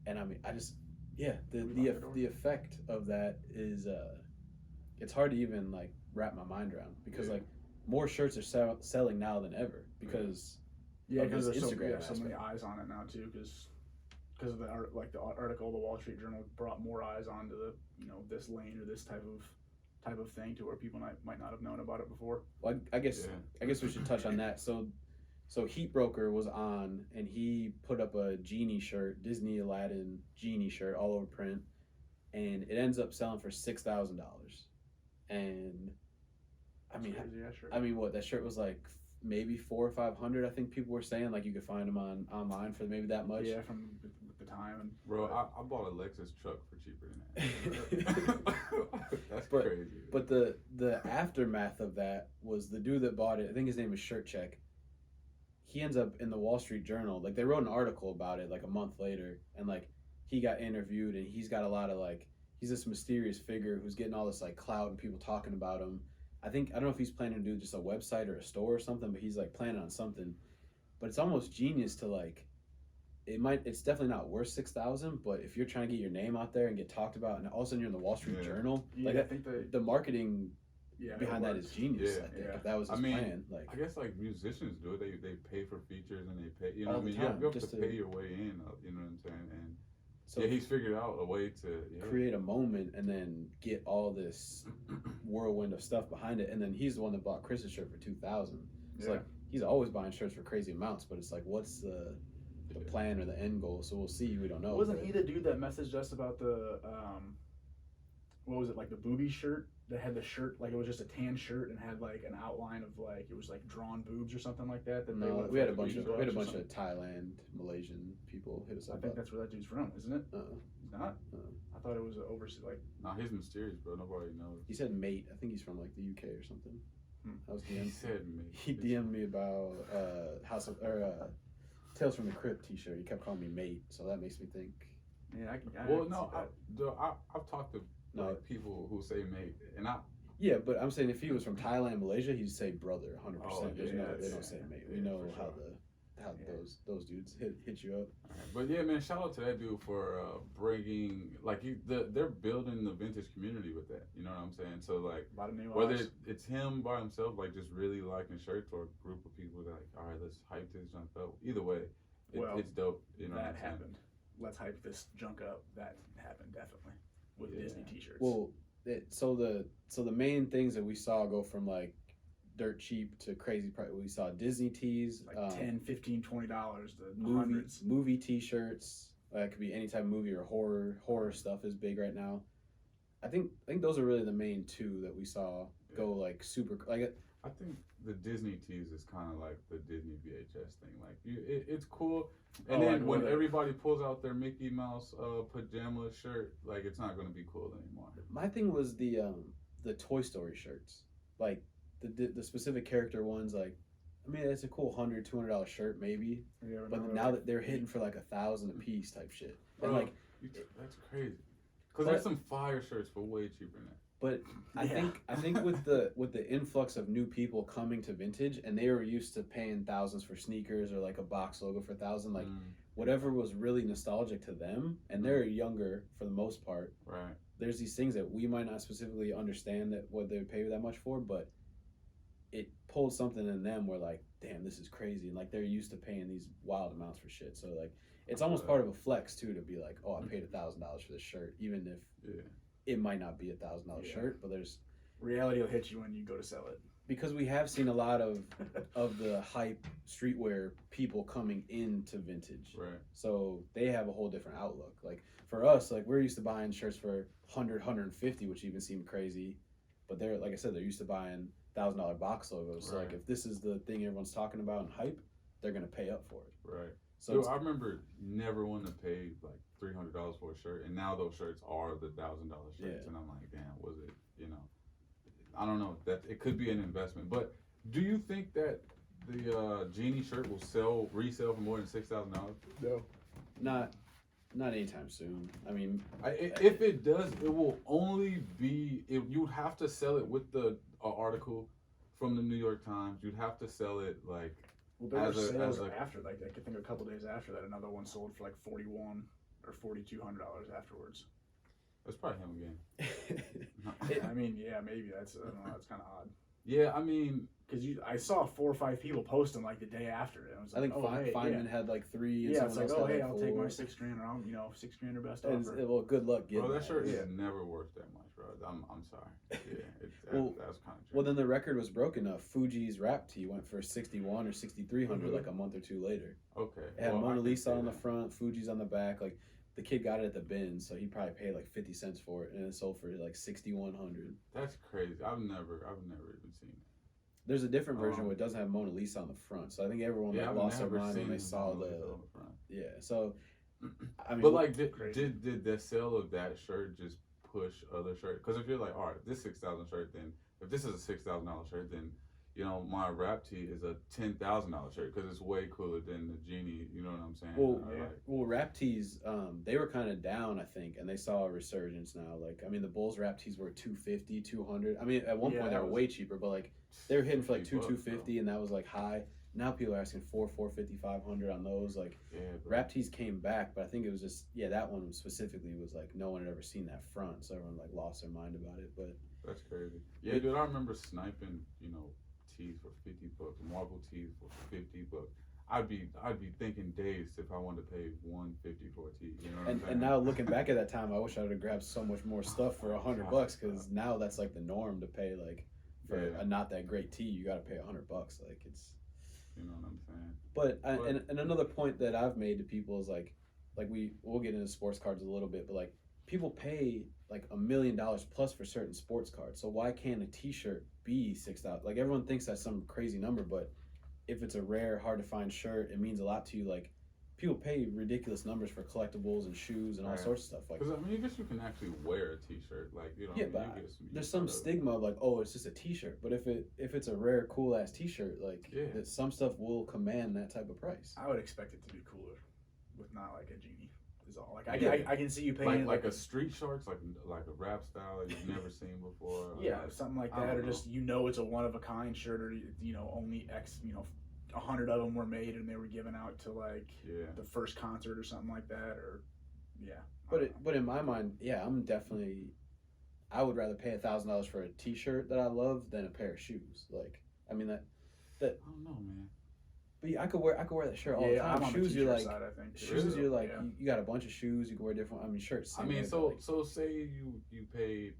S1: And I mean, I just the effect of that is it's hard to even like wrap my mind around, because like more shirts are selling now than ever because
S3: because there's
S1: Instagram
S3: so many eyes on it now too, because of the article the Wall Street Journal brought more eyes onto the this lane or this type of thing to where people might not have known about it before.
S1: Well, I guess we should touch on that. So Heat Broker was on, and he put up a Genie shirt, Disney Aladdin Genie shirt, all over print, and it ends up selling for $6,000. And I mean, what, that shirt was like maybe $400 or $500. I think people were saying like you could find them online for maybe that much.
S3: Yeah, from the time. And
S2: bro, I bought a Lexus truck for cheaper than that. That's crazy.
S1: But the aftermath of that was the dude that bought it. I think his name is Shirt Check. He ends up in the Wall Street Journal. Like they wrote an article about it like a month later, and like he got interviewed, and he's got a lot of like, he's this mysterious figure who's getting all this like clout and people talking about him. I don't know if he's planning to do just a website or a store or something, but he's like planning on something. But it's almost genius to like, it's definitely not worth $6,000, but if you're trying to get your name out there and get talked about, and all of a sudden you're in the Wall Street Journal, like I think the marketing behind that is genius. I think if that was his plan, like
S2: I guess like musicians do it. They pay for features and they pay. You know,
S1: all
S2: what I mean,
S1: the time,
S2: you have to pay your way in. You know what I'm saying? And so he's figured out a way to
S1: create a moment and then get all this whirlwind of stuff behind it. And then he's the one that bought Chris's shirt for $2,000. It's like he's always buying shirts for crazy amounts, but it's like, what's the plan or the end goal? So we'll see. We don't know.
S3: Wasn't he the dude that messaged us about the what was it, like the booby shirt that had the shirt, like it was just a tan shirt and had like an outline of like it was like drawn boobs or something like that. That they
S1: No,
S3: went
S1: we
S3: for
S1: had a
S3: like
S1: bunch of
S3: $80 or
S1: of
S3: something.
S1: Thailand, Malaysian people hit us
S3: I
S1: up.
S3: think that's where that dude's from, isn't it?
S1: Uh,
S3: He's not. I thought it was overseas. Like
S2: Nah, he's mysterious, bro. Nobody knows.
S1: he said mate. I think he's from like the UK or something. I was
S2: He
S1: DM.
S2: said me.
S1: He DM'd me about House of Tales from the Crypt T-shirt. He kept calling me mate, so that makes me think.
S3: yeah, I can.
S2: Well,
S3: can
S2: no,
S3: see that.
S2: I've talked to
S1: No.
S2: like people who say mate, and
S1: Yeah, but I'm saying if he was from Thailand, Malaysia, he'd say brother, 100%.
S2: Oh,
S1: There's
S2: yeah,
S1: no, they don't
S2: yeah,
S1: say mate.
S2: yeah,
S1: We know
S2: for
S1: how
S2: sure.
S3: Yeah.
S1: those dudes hit you up.
S2: But yeah, man, shout out to that dude for bringing they're building the vintage community with that. You know what I'm saying? So like
S3: A lot of new
S2: whether
S3: eyes.
S2: it's him by himself, like just really liking shirts, or a group of people that like, all right, let's hype this junk up. Either way,
S3: Well,
S2: it's dope. You know what
S3: that
S2: I'm saying?
S3: happened. Let's hype this junk up. That happened definitely with
S2: Yeah.
S3: Disney T-shirts.
S1: Well, so the main things that we saw go from like dirt cheap to crazy price. We saw Disney tees,
S3: like $10, $15, $20 to
S1: movie
S3: hundreds.
S1: movie T-shirts. It could be any type of movie or horror stuff is big right now. I think those are really the main two that we saw go like super like.
S2: I think the Disney tease is kind of like the Disney VHS thing. Like it's cool, and
S3: Oh,
S2: then
S3: like
S2: when
S3: what?
S2: everybody pulls out their Mickey Mouse pajama shirt, like it's not gonna be cool anymore.
S1: My thing was the Toy Story shirts, like the specific character ones. Like, I mean, it's a cool $100-$200 shirt maybe,
S3: Yeah,
S1: but now that they're hitting for like 1,000 a piece type shit, and
S2: Bro,
S1: like,
S2: that's crazy. Because
S1: But-
S2: there's some fire shirts for way cheaper than that.
S1: but I
S3: Yeah.
S1: think with the influx of new people coming to vintage, and they were used to paying thousands for sneakers or like a box logo for 1,000, like whatever was really nostalgic to them, and they're younger for the most part.
S2: Right.
S1: There's these things that we might not specifically understand that what they would pay that much for, but it pulled something in them where like, damn, this is crazy, and like they're used to paying these wild amounts for shit. So like, it's almost part of a flex too to be like, oh, I paid $1,000 for this shirt, even if
S2: Yeah.
S1: it might not be $1,000
S3: Yeah.
S1: shirt, but there's
S3: reality will hit you when you go to sell it.
S1: because we have seen a lot of the hype streetwear people coming into vintage.
S2: Right.
S1: So they have a whole different outlook. Like for us, like we're used to buying shirts for 100, 150, which even seemed crazy. But they're, like I said, they're used to buying $1,000 box logos. So like
S2: Right.
S1: if this is the thing everyone's talking about in hype, they're gonna pay up for it.
S2: Right.
S1: So
S2: Dude,
S1: it's,
S2: I remember never wanting to pay like $300 for a shirt, and now those shirts are the $1,000 shirts,
S1: Yeah.
S2: and I'm like, damn, was it? You know, I don't know. That it could be an investment, but do you think that the Genie shirt will resell for more than $6,000?
S3: No.
S1: not anytime soon. I mean,
S2: If it does, it will only be if you would have to sell it with the article from the New York Times. You'd have to sell it like
S3: Well, there were
S2: As a-
S3: sales
S2: as a-
S3: after, like I could think a couple days after that, another one sold for like $4,100 or $4,200 afterwards.
S2: that's probably him again.
S3: I mean, yeah, maybe that's I don't know, that's kind of odd.
S2: Yeah, I mean,
S3: Because I saw 4 or 5 people post them like the day after it. And I was
S1: I
S3: like,
S1: think
S3: hey,
S1: Feynman had like 3. And
S3: yeah, it's
S1: someone
S3: like,
S1: else
S3: oh
S1: had
S3: hey,
S1: like
S3: I'll take
S1: 4.
S3: my $6,000 or $6,000 or best
S1: And
S3: offer.
S1: well, good luck getting
S2: bro, that shirt
S1: Yeah.
S2: is never worth that much, bro. I'm sorry. Yeah,
S1: Well-
S2: that's kind of true.
S1: Well, then the record was broken. Fuji's rap tee went for 61 or 6,300
S2: Mhm.
S1: like a month or two later.
S2: Okay.
S1: It had
S2: well, I
S1: Mona
S2: can
S1: Lisa
S2: see
S1: on the
S2: that.
S1: front, Fuji's on the back. Like the kid got it at the bin, so he probably paid like 50 cents for it, and it sold for like 6,100.
S2: That's crazy. I've never even seen it.
S1: There's a different version
S2: Um,
S1: where it doesn't have Mona Lisa on the front, so I think everyone
S2: Yeah,
S1: like,
S2: I've
S1: lost their
S2: never
S1: mind when
S2: seen
S1: they saw
S2: Mona
S1: the
S2: Lisa on the front.
S1: yeah. So I mean,
S2: But like,
S3: Crazy.
S2: did the sale of that shirt just push other shirts? Because if you're like, all right, this $6,000 shirt, then if this is a $6,000 shirt, then you know my rap tee is a $10,000 shirt because it's way cooler than the Genie. You know what I'm saying?
S1: Well,
S2: I
S3: yeah.
S2: like-
S1: well, rap tees, they were kind of down, I think, and they saw a resurgence now. Like, I mean, the Bulls rap tees were 250, 200. I mean, at one
S3: Yeah,
S1: point they
S3: that
S1: were
S3: was-
S1: way cheaper, but like they were hitting for like
S2: 50 bucks,
S1: 250, and that was like high. Now people are asking 450, 500 on those. Like
S2: bro. Yeah, bro.
S1: rap tees came back, but I think it was just that one specifically was like no one had ever seen that front, so everyone like lost their mind about it. But
S2: That's crazy. Yeah, dude, I remember sniping, tees for $50, marble tees for $50. I'd be thinking days if I wanted to pay $150 for a tee. You know what I'm saying?
S1: and now looking back at that time, I wish I would have grabbed so much more stuff for $100 because now that's like the norm to pay like for
S2: Yeah.
S1: a not that great tee. You got to pay $100. Like it's.
S2: You know what I'm saying?
S1: But
S2: But-
S1: and another point that I've made to people is like we'll get into sports cards a little bit, but like people pay like $1 million plus for certain sports cards. So why can't a T-shirt be 6,000? Like everyone thinks that's some crazy number, but if it's a rare, hard to find shirt, it means a lot to you. Like people pay ridiculous numbers for collectibles and shoes and all sorts of stuff. Like,
S2: because I mean, I guess you can actually wear a T-shirt, like you know.
S1: yeah,
S2: I mean,
S1: but
S2: you get some,
S1: there's some stigma of like, oh, it's just a T-shirt. But if it's a rare, cool ass T-shirt, like some stuff will command that type of pripe.
S3: I would expect it to be cooler, with not like a genie. Is all. Like I can see you paying
S2: like a street sharks, like a rap style that you've never seen before.
S3: Yeah, something like that, or just it's a one of a kind shirt, or only X 100 of them were made and they were given out to like the first concert or something like that, or
S1: But in my mind, I would rather pay $1,000 for a T-shirt that I love than a pair of shoes. Like I mean that
S2: I don't know, man.
S1: But yeah, I could wear that shirt all the time.
S3: I'm on
S1: shoes,
S3: the
S1: you're like
S3: side, I think,
S1: shoes. You're like you got a bunch of shoes. You can wear different. I mean, shirts.
S2: I mean, so say you paid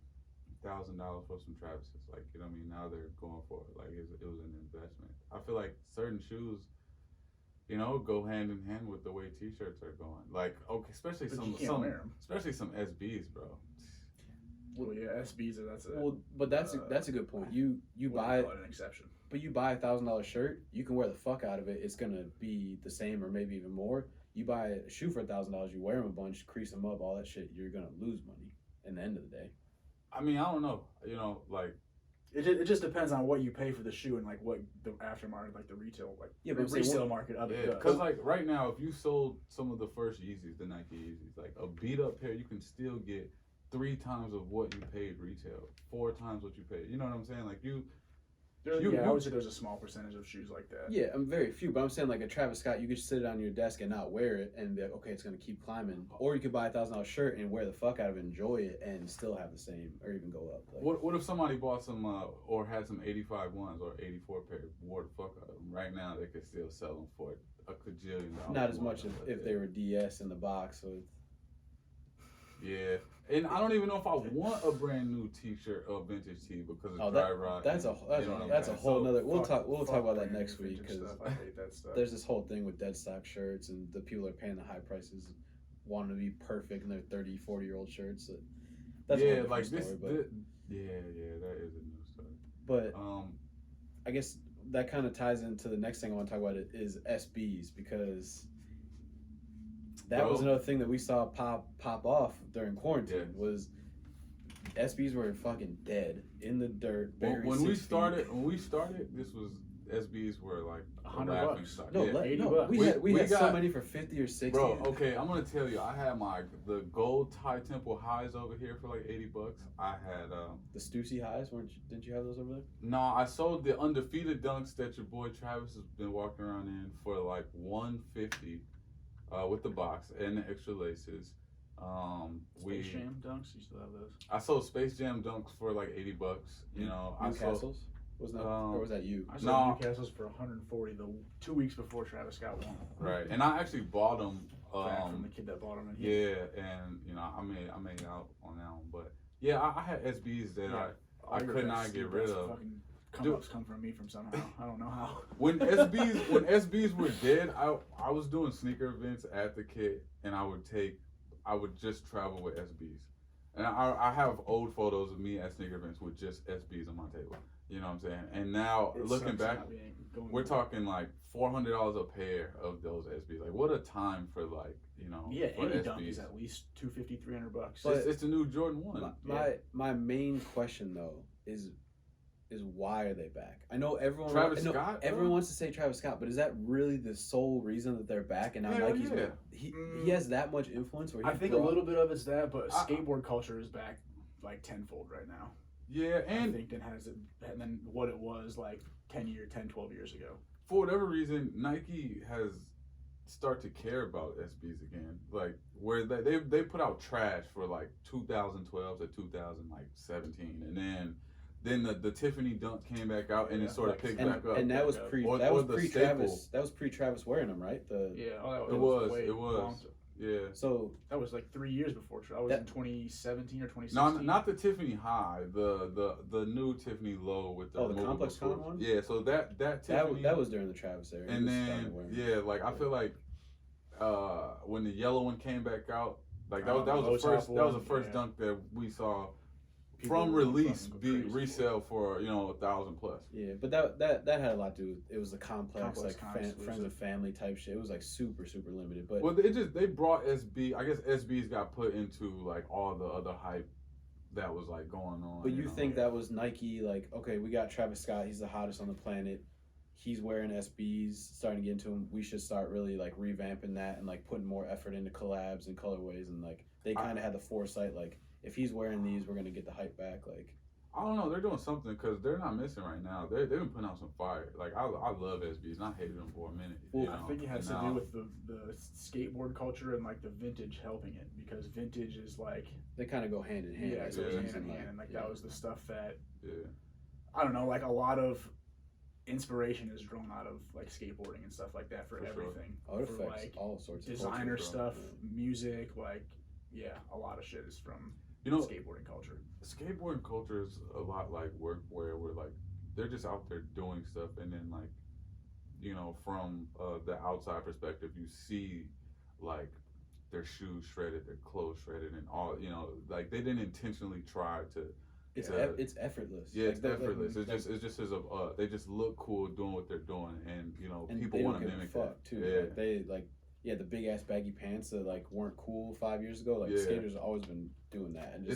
S2: $1,000 for some Travis's, like you know what I mean. Now they're going for it, like it was an investment. I feel like certain shoes, go hand in hand with the way T-shirts are going. Like especially some some SBs, bro.
S3: Well, yeah, SBs.
S1: That's a good point. You buy
S3: an exception.
S1: But you buy $1,000 shirt, you can wear the fuck out of it. It's gonna be the same or maybe even more. You buy a shoe for $1,000, you wear them a bunch, crease them up, all that shit. You're gonna lose money in the end of the day.
S2: I mean, I don't know. Like
S3: it just depends on what you pay for the shoe and like what the aftermarket, like the retail, the resale market of it does.
S2: Because like right now, if you sold some of the first Yeezys, the Nike Yeezys, like a beat up pair, you can still get 3 times of what you paid retail, 4 times what you paid. You know what I'm saying? Like
S3: I would say there's a small percentage of shoes like that.
S1: Yeah, I'm very few, but I'm saying like a Travis Scott, you could sit it on your desk and not wear it and be like, okay, it's gonna keep climbing. Or you could buy $1,000 shirt and wear the fuck out of it, enjoy it, and still have the same or even go up. Like,
S2: what if somebody bought some or had some 85 ones or 84 pair, wore the fuck out of them? Right now, they could still sell them for a cajillion dollars.
S1: Not as much if they were DS in the box. So
S2: yeah. And I don't even know if I want a brand new T-shirt or vintage tee because of dry rot.
S1: That's a whole nother. We'll talk about that next week because
S3: I hate that stuff.
S1: There's this whole thing with dead stock shirts and the people are paying the high prices, wanting to be perfect in their 30, 40-year-old shirts. That's
S2: yeah,
S1: a whole
S2: like
S1: story,
S2: that is a new story.
S1: But I guess that kind of ties into the next thing I want to talk about is SBs because. That was another thing that we saw pop off during quarantine was SBs were fucking dead in the dirt.
S2: When we started, this was SBs were like
S3: $100.
S1: No,
S3: $80.
S1: We had so many for 50 or 60.
S2: Bro, okay, I'm gonna tell you, I had the gold Thai Temple highs over here for like $80. I had
S1: the Stussy highs. Didn't you have those over there?
S2: No, I sold the undefeated dunks that your boy Travis has been walking around in for like $150. With the box and the extra laces.
S3: Space Jam dunks, you still have those?
S2: I sold Space Jam dunks for like $80.
S1: Newcastles? Or was that you?
S3: I sold Newcastles for $140 the 2 weeks before Travis got one.
S2: Right, and I actually bought them.
S3: From the kid that bought them.
S2: And I made out on that one, but yeah, I had SBs that I could not get rid of.
S3: Come from me from somehow. I don't know how.
S2: When SBs were dead, I was doing sneaker events at the kit, and I would just travel with SBs, and I have old photos of me at sneaker events with just SBs on my table. You know what I'm saying? And now looking back, we're talking like $400 a pair of those SBs. Like what a time for
S3: any dunk is at least $250-$300.
S2: But it's the new Jordan 1.
S1: My main question though is why are they back? I know everyone.
S2: Scott,
S1: everyone wants to say Travis Scott, but is that really the sole reason that they're back? And now Nike's he has that much influence.
S3: I think a little bit of it's that, but skateboard culture is back like tenfold right now.
S2: Yeah, and
S3: I think than what it was like 12 years ago.
S2: For whatever reason, Nike has started to care about SBs again. Like where they put out trash for like 2012 to 2017, and then the Tiffany dunk came back out and it sort of picked back up.
S1: And that was pre-Travis. That was pre-Travis wearing them, right?
S2: It was. Yeah.
S1: So
S3: that was like 3 years before. I was in 2017 or 2016.
S2: No, not the Tiffany high. The new Tiffany low with the
S1: complex color one.
S2: Yeah. So that Tiffany
S1: that was during the Travis era.
S2: And then I feel like when the yellow one came back out, Like that was the first dunk that we saw
S3: People
S2: from
S3: were
S2: release
S3: fucking
S2: be
S3: crazy for it.
S2: resale for 1,000 plus.
S1: Yeah, but that had a lot to do with it was a complex like
S3: exclusive.
S1: friends of family type shit. It was like super limited. But
S2: Well, they brought SB. I guess SBs got put into like all the other hype that was like going on.
S1: But you think that was Nike, like, okay, we got Travis Scott, he's the hottest on the planet. He's wearing SBs, starting to get into him. We should start really like revamping that and like putting more effort into collabs and colorways, and like they kind of had the foresight, like if he's wearing these, we're gonna get the hype back. Like
S2: I don't know, they're doing something because they're not missing right now. They've been putting out some fire. Like I love SBs, and I hated them for a minute.
S1: Well,
S3: I think it has to do with the skateboard culture and like the vintage helping it, because vintage is like
S1: they kind of go hand in hand.
S3: yeah, it goes hand in hand, and like that was the stuff that I don't know, like a lot of inspiration is drawn out of like skateboarding and stuff like that for everything.
S1: Sure. Oh, it
S3: for
S1: affects
S3: like
S1: all sorts of
S3: designer
S1: culture,
S3: stuff,
S1: yeah.
S3: music, like a lot of shit is from skateboarding culture.
S2: Skateboarding culture is a lot like workwear, where like they're just out there doing stuff, and then like from the outside perspective, you see like their shoes shredded, their clothes shredded, and all like they didn't intentionally try to.
S1: It's effortless.
S2: Yeah,
S1: like,
S2: it's effortless. It's just as they just look cool doing what they're doing, and people want to mimic that
S1: too.
S2: Yeah,
S1: like, they like the big ass baggy pants that like weren't cool 5 years ago. Like skaters have always been doing that, and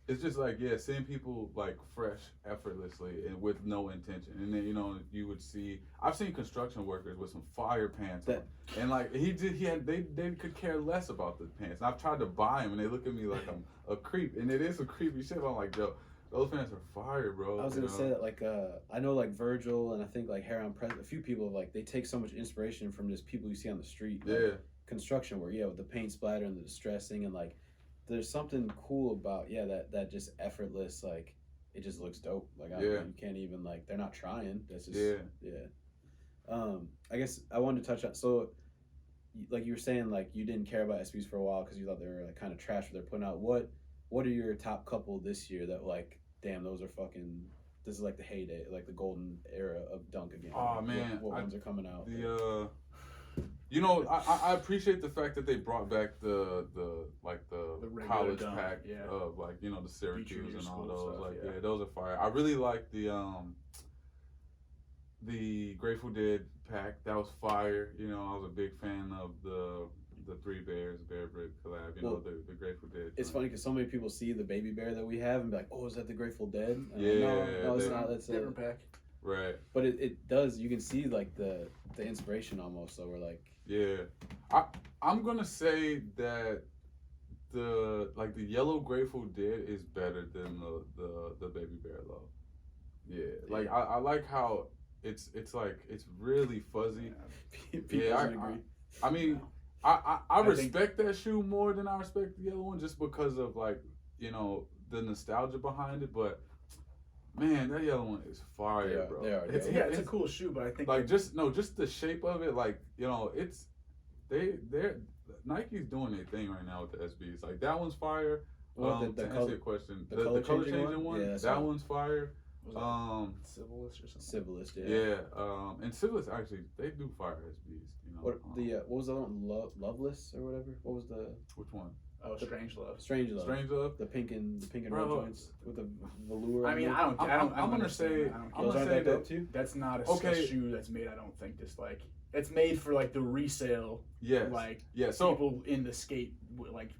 S2: it's just like seeing people like fresh, effortlessly, and with no intention. And then you would see. I've seen construction workers with some fire pants on, and like they could care less about the pants. And I've tried to buy them, and they look at me like I'm a creep, and it is some creepy shit. But I'm like, yo, those pants are fire, bro.
S1: I was gonna say that like I know like Virgil and I think like Heron Press, a few people like they take so much inspiration from just people you see on the street. Like, construction work, with the paint splatter and the distressing, and like there's something cool about that just effortless, like it just looks dope. Like I don't know, you can't even like they're not trying. That's just I guess I wanted to touch on so like you were saying like you didn't care about SBs for a while because you thought they were like kind of trash what they're putting out. What are your top couple this year that like damn those are fucking this is like the heyday, like the golden era of dunk again?
S2: Oh
S1: like,
S2: man,
S1: what ones are coming out?
S2: I appreciate the fact that they brought back the college
S3: dunk,
S2: pack of like the Syracuse and all those
S3: stuff,
S2: those are fire. I really like the Grateful Dead pack. That was fire. I was a big fan of the Three Bears Bear Brick collab. The Grateful Dead.
S1: It's funny because so many people see the baby bear that we have and be like, oh, is that the Grateful Dead? And
S2: no,
S1: it's not. That's a
S3: different pack.
S2: Right.
S1: But it does. You can see like the inspiration almost. So we're like.
S2: Yeah, I'm gonna say that the yellow Grateful Dead is better than the baby bear low. Yeah, like I like how it's like it's really fuzzy.
S1: People agree.
S2: I mean, I respect that shoe more than I respect the yellow one, just because of like the nostalgia behind it, but. Man, that yellow one is fire, bro.
S1: It's
S3: a cool shoe, but I think
S2: like just the shape of it, like it's they're Nike's doing their thing right now with the SBs. Like that one's fire. To answer your question, the color changing one, that one's fire.
S3: Civilist or something.
S1: Civilist,
S2: yeah. And Civilist actually they do fire SBs.
S1: What was the other one? Loveless or whatever. What was the
S2: which one?
S3: Oh, Strange Love.
S2: Strange Love.
S1: The pink and red joints with the velour.
S3: I mean, I'm gonna say
S1: that too.
S3: That's not a shoe that's made. I don't think this like it's made for like the resale.
S2: Yes.
S3: Like
S2: so
S3: people in the skate like.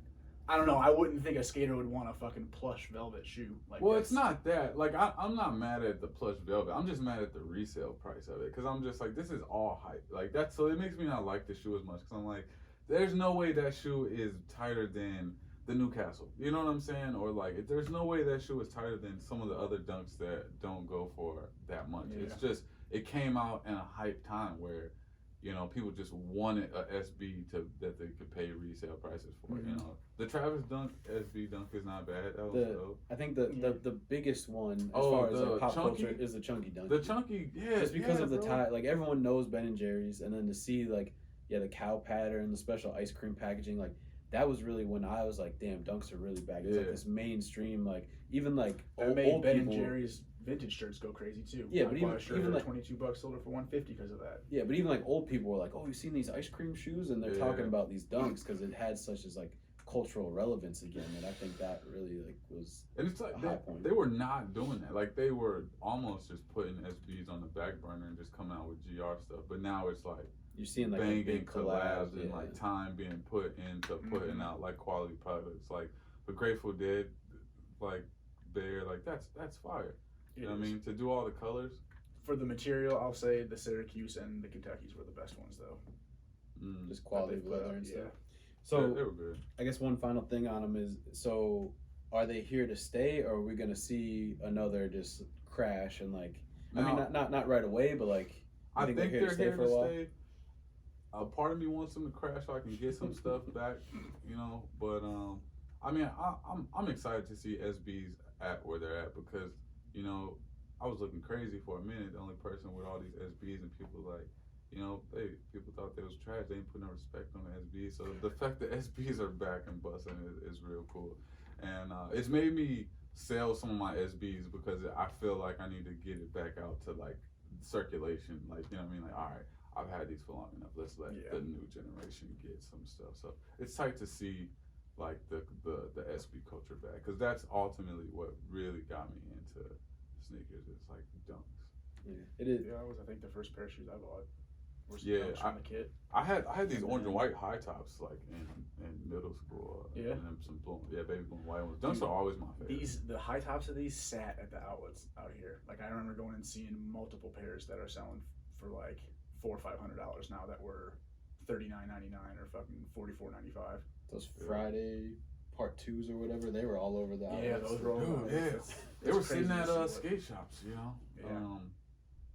S3: I don't know. I wouldn't think a skater would want a fucking plush velvet shoe. Like
S2: well, it's not that. Like I'm not mad at the plush velvet. I'm just mad at the resale price of it because I'm just like this is all hype. Like that. So it makes me not like the shoe as much because I'm like. There's no way that shoe is tighter than the Newcastle. You know what I'm saying? Or like, there's no way that shoe is tighter than some of the other dunks that don't go for that much. Yeah. It's just, it came out in a hype time where, people just wanted a SB that they could pay resale prices for.
S1: Mm-hmm.
S2: The Travis Dunk SB dunk is not bad. That was dope.
S1: I think the biggest one as far as like pop culture is the chunky dunk.
S2: The chunky, yeah.
S1: Just because of the tie, like everyone knows Ben and Jerry's, and then to see like. Yeah, the cow pattern, the special ice cream packaging, like that was really when I was like, damn, dunks are really back. It's like this mainstream, like even like
S3: old Ben and Jerry's vintage shirts go crazy too.
S1: Yeah, but even like
S3: $22 sold it for $150 because of that.
S1: Yeah, but even like old people were like, oh, you've seen these ice cream shoes, and they're talking about these dunks because it had such as like cultural relevance again. And I think that really like was
S2: And it's like
S1: a high point.
S2: they were not doing that. Like they were almost just putting SBs on the back burner and just coming out with GR stuff. But now it's like
S1: you're seeing like a
S2: banging
S1: big collab,
S2: collabs and like time being put into putting out like quality products. Like the Grateful Dead, like they're like that's fire. You know what I mean? To do all the colors.
S3: For the material, I'll say the Syracuse and the Kentuckys were the best ones, though.
S1: Just quality of leather and stuff.
S3: Yeah.
S1: So
S2: they were good.
S1: I guess one final thing on them is, so are they here to stay, or are we gonna see another just crash and like? I mean, not right away, but like.
S2: I think they're here to
S1: for a while?
S2: stay. A part of me wants them to crash so I can get some stuff back, you know. But I mean, I'm excited to see SBs at where they're at because you know I was looking crazy for a minute. The only person with all these SBs and people like. You know, people thought they was trash. They didn't put no respect on the SBs. So the fact that SBs are back and busting is real cool. And it's made me sell some of my SBs because I feel like I need to get it back out to like circulation. Like, you know what I mean? Like, all right, I've had these for long enough. Let's let the new generation get some stuff. So it's tight to see like the SB culture back because that's ultimately what really got me into sneakers. It's like dunks.
S1: Yeah, it is.
S3: Yeah, that was I think the first pair of shoes I bought.
S2: From
S3: the kit.
S2: I had these orange and white high tops like in middle school.
S3: Yeah.
S2: And then some baby blue white ones. Dunks are always my favorite.
S3: The high tops of these sat at the outlets out here. Like I remember going and seeing multiple pairs that are selling for like $400 or $500 now that were $39.99 or fucking $44.95.
S1: Those Friday Part 2s or whatever, they were all over the outlets.
S3: Yeah, those were all over.
S2: Yeah, they were sitting at skate shops, you know.
S3: Yeah.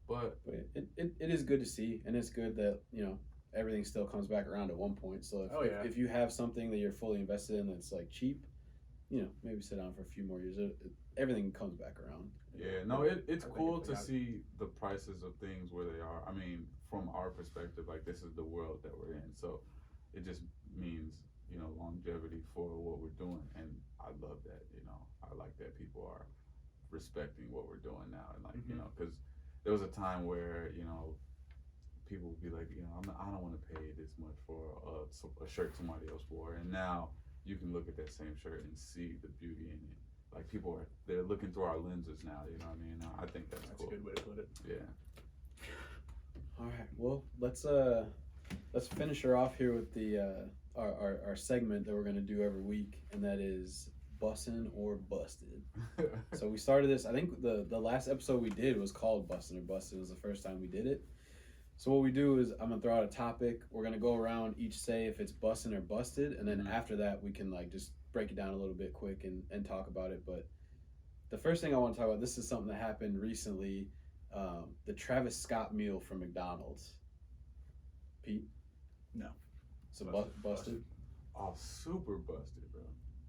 S1: But it is good to see, and it's good that you know everything still comes back around at one point. So if you have something that you're fully invested in that's like cheap, you know, maybe sit down for a few more years. Everything comes back around.
S2: Yeah, no, it's cool to see the prices of things where they are. I mean, from our perspective, like this is the world that we're in, so it just means you know longevity for what we're doing, and I love that. You know, I like that people are respecting what we're doing now, and like you know, because there was a time where you know people would be like, you know, I don't want to pay this much for a shirt somebody else wore, and now you can look at that same shirt and see the beauty in it. Like they're looking through our lenses now. You know what I mean? I think that's cool.
S3: a good way to put it.
S2: Yeah.
S1: All right. Well, let's finish her off here with the our segment that we're gonna do every week, and that is Bussin' or Busted. So we started this. I think the last episode we did was called Bussin' or Busted. It was the first time we did it. So what we do is I'm gonna throw out a topic. We're gonna go around, each say if it's bussin' or busted, and then after that we can like just break it down a little bit quick and talk about it. But the first thing I want to talk about, this is something that happened recently. The Travis Scott meal from McDonald's. Pete?
S3: No.
S1: So busted?
S2: Oh, super busted, bro.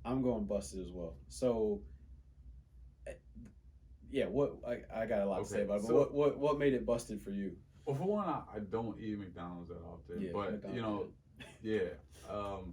S1: I'm going busted as well. So, yeah, I got a lot to say about it.
S2: So,
S1: but what made it busted for you?
S2: Well, for one, I don't eat McDonald's that often,
S1: Yeah,
S2: but
S1: McDonald's,
S2: you know,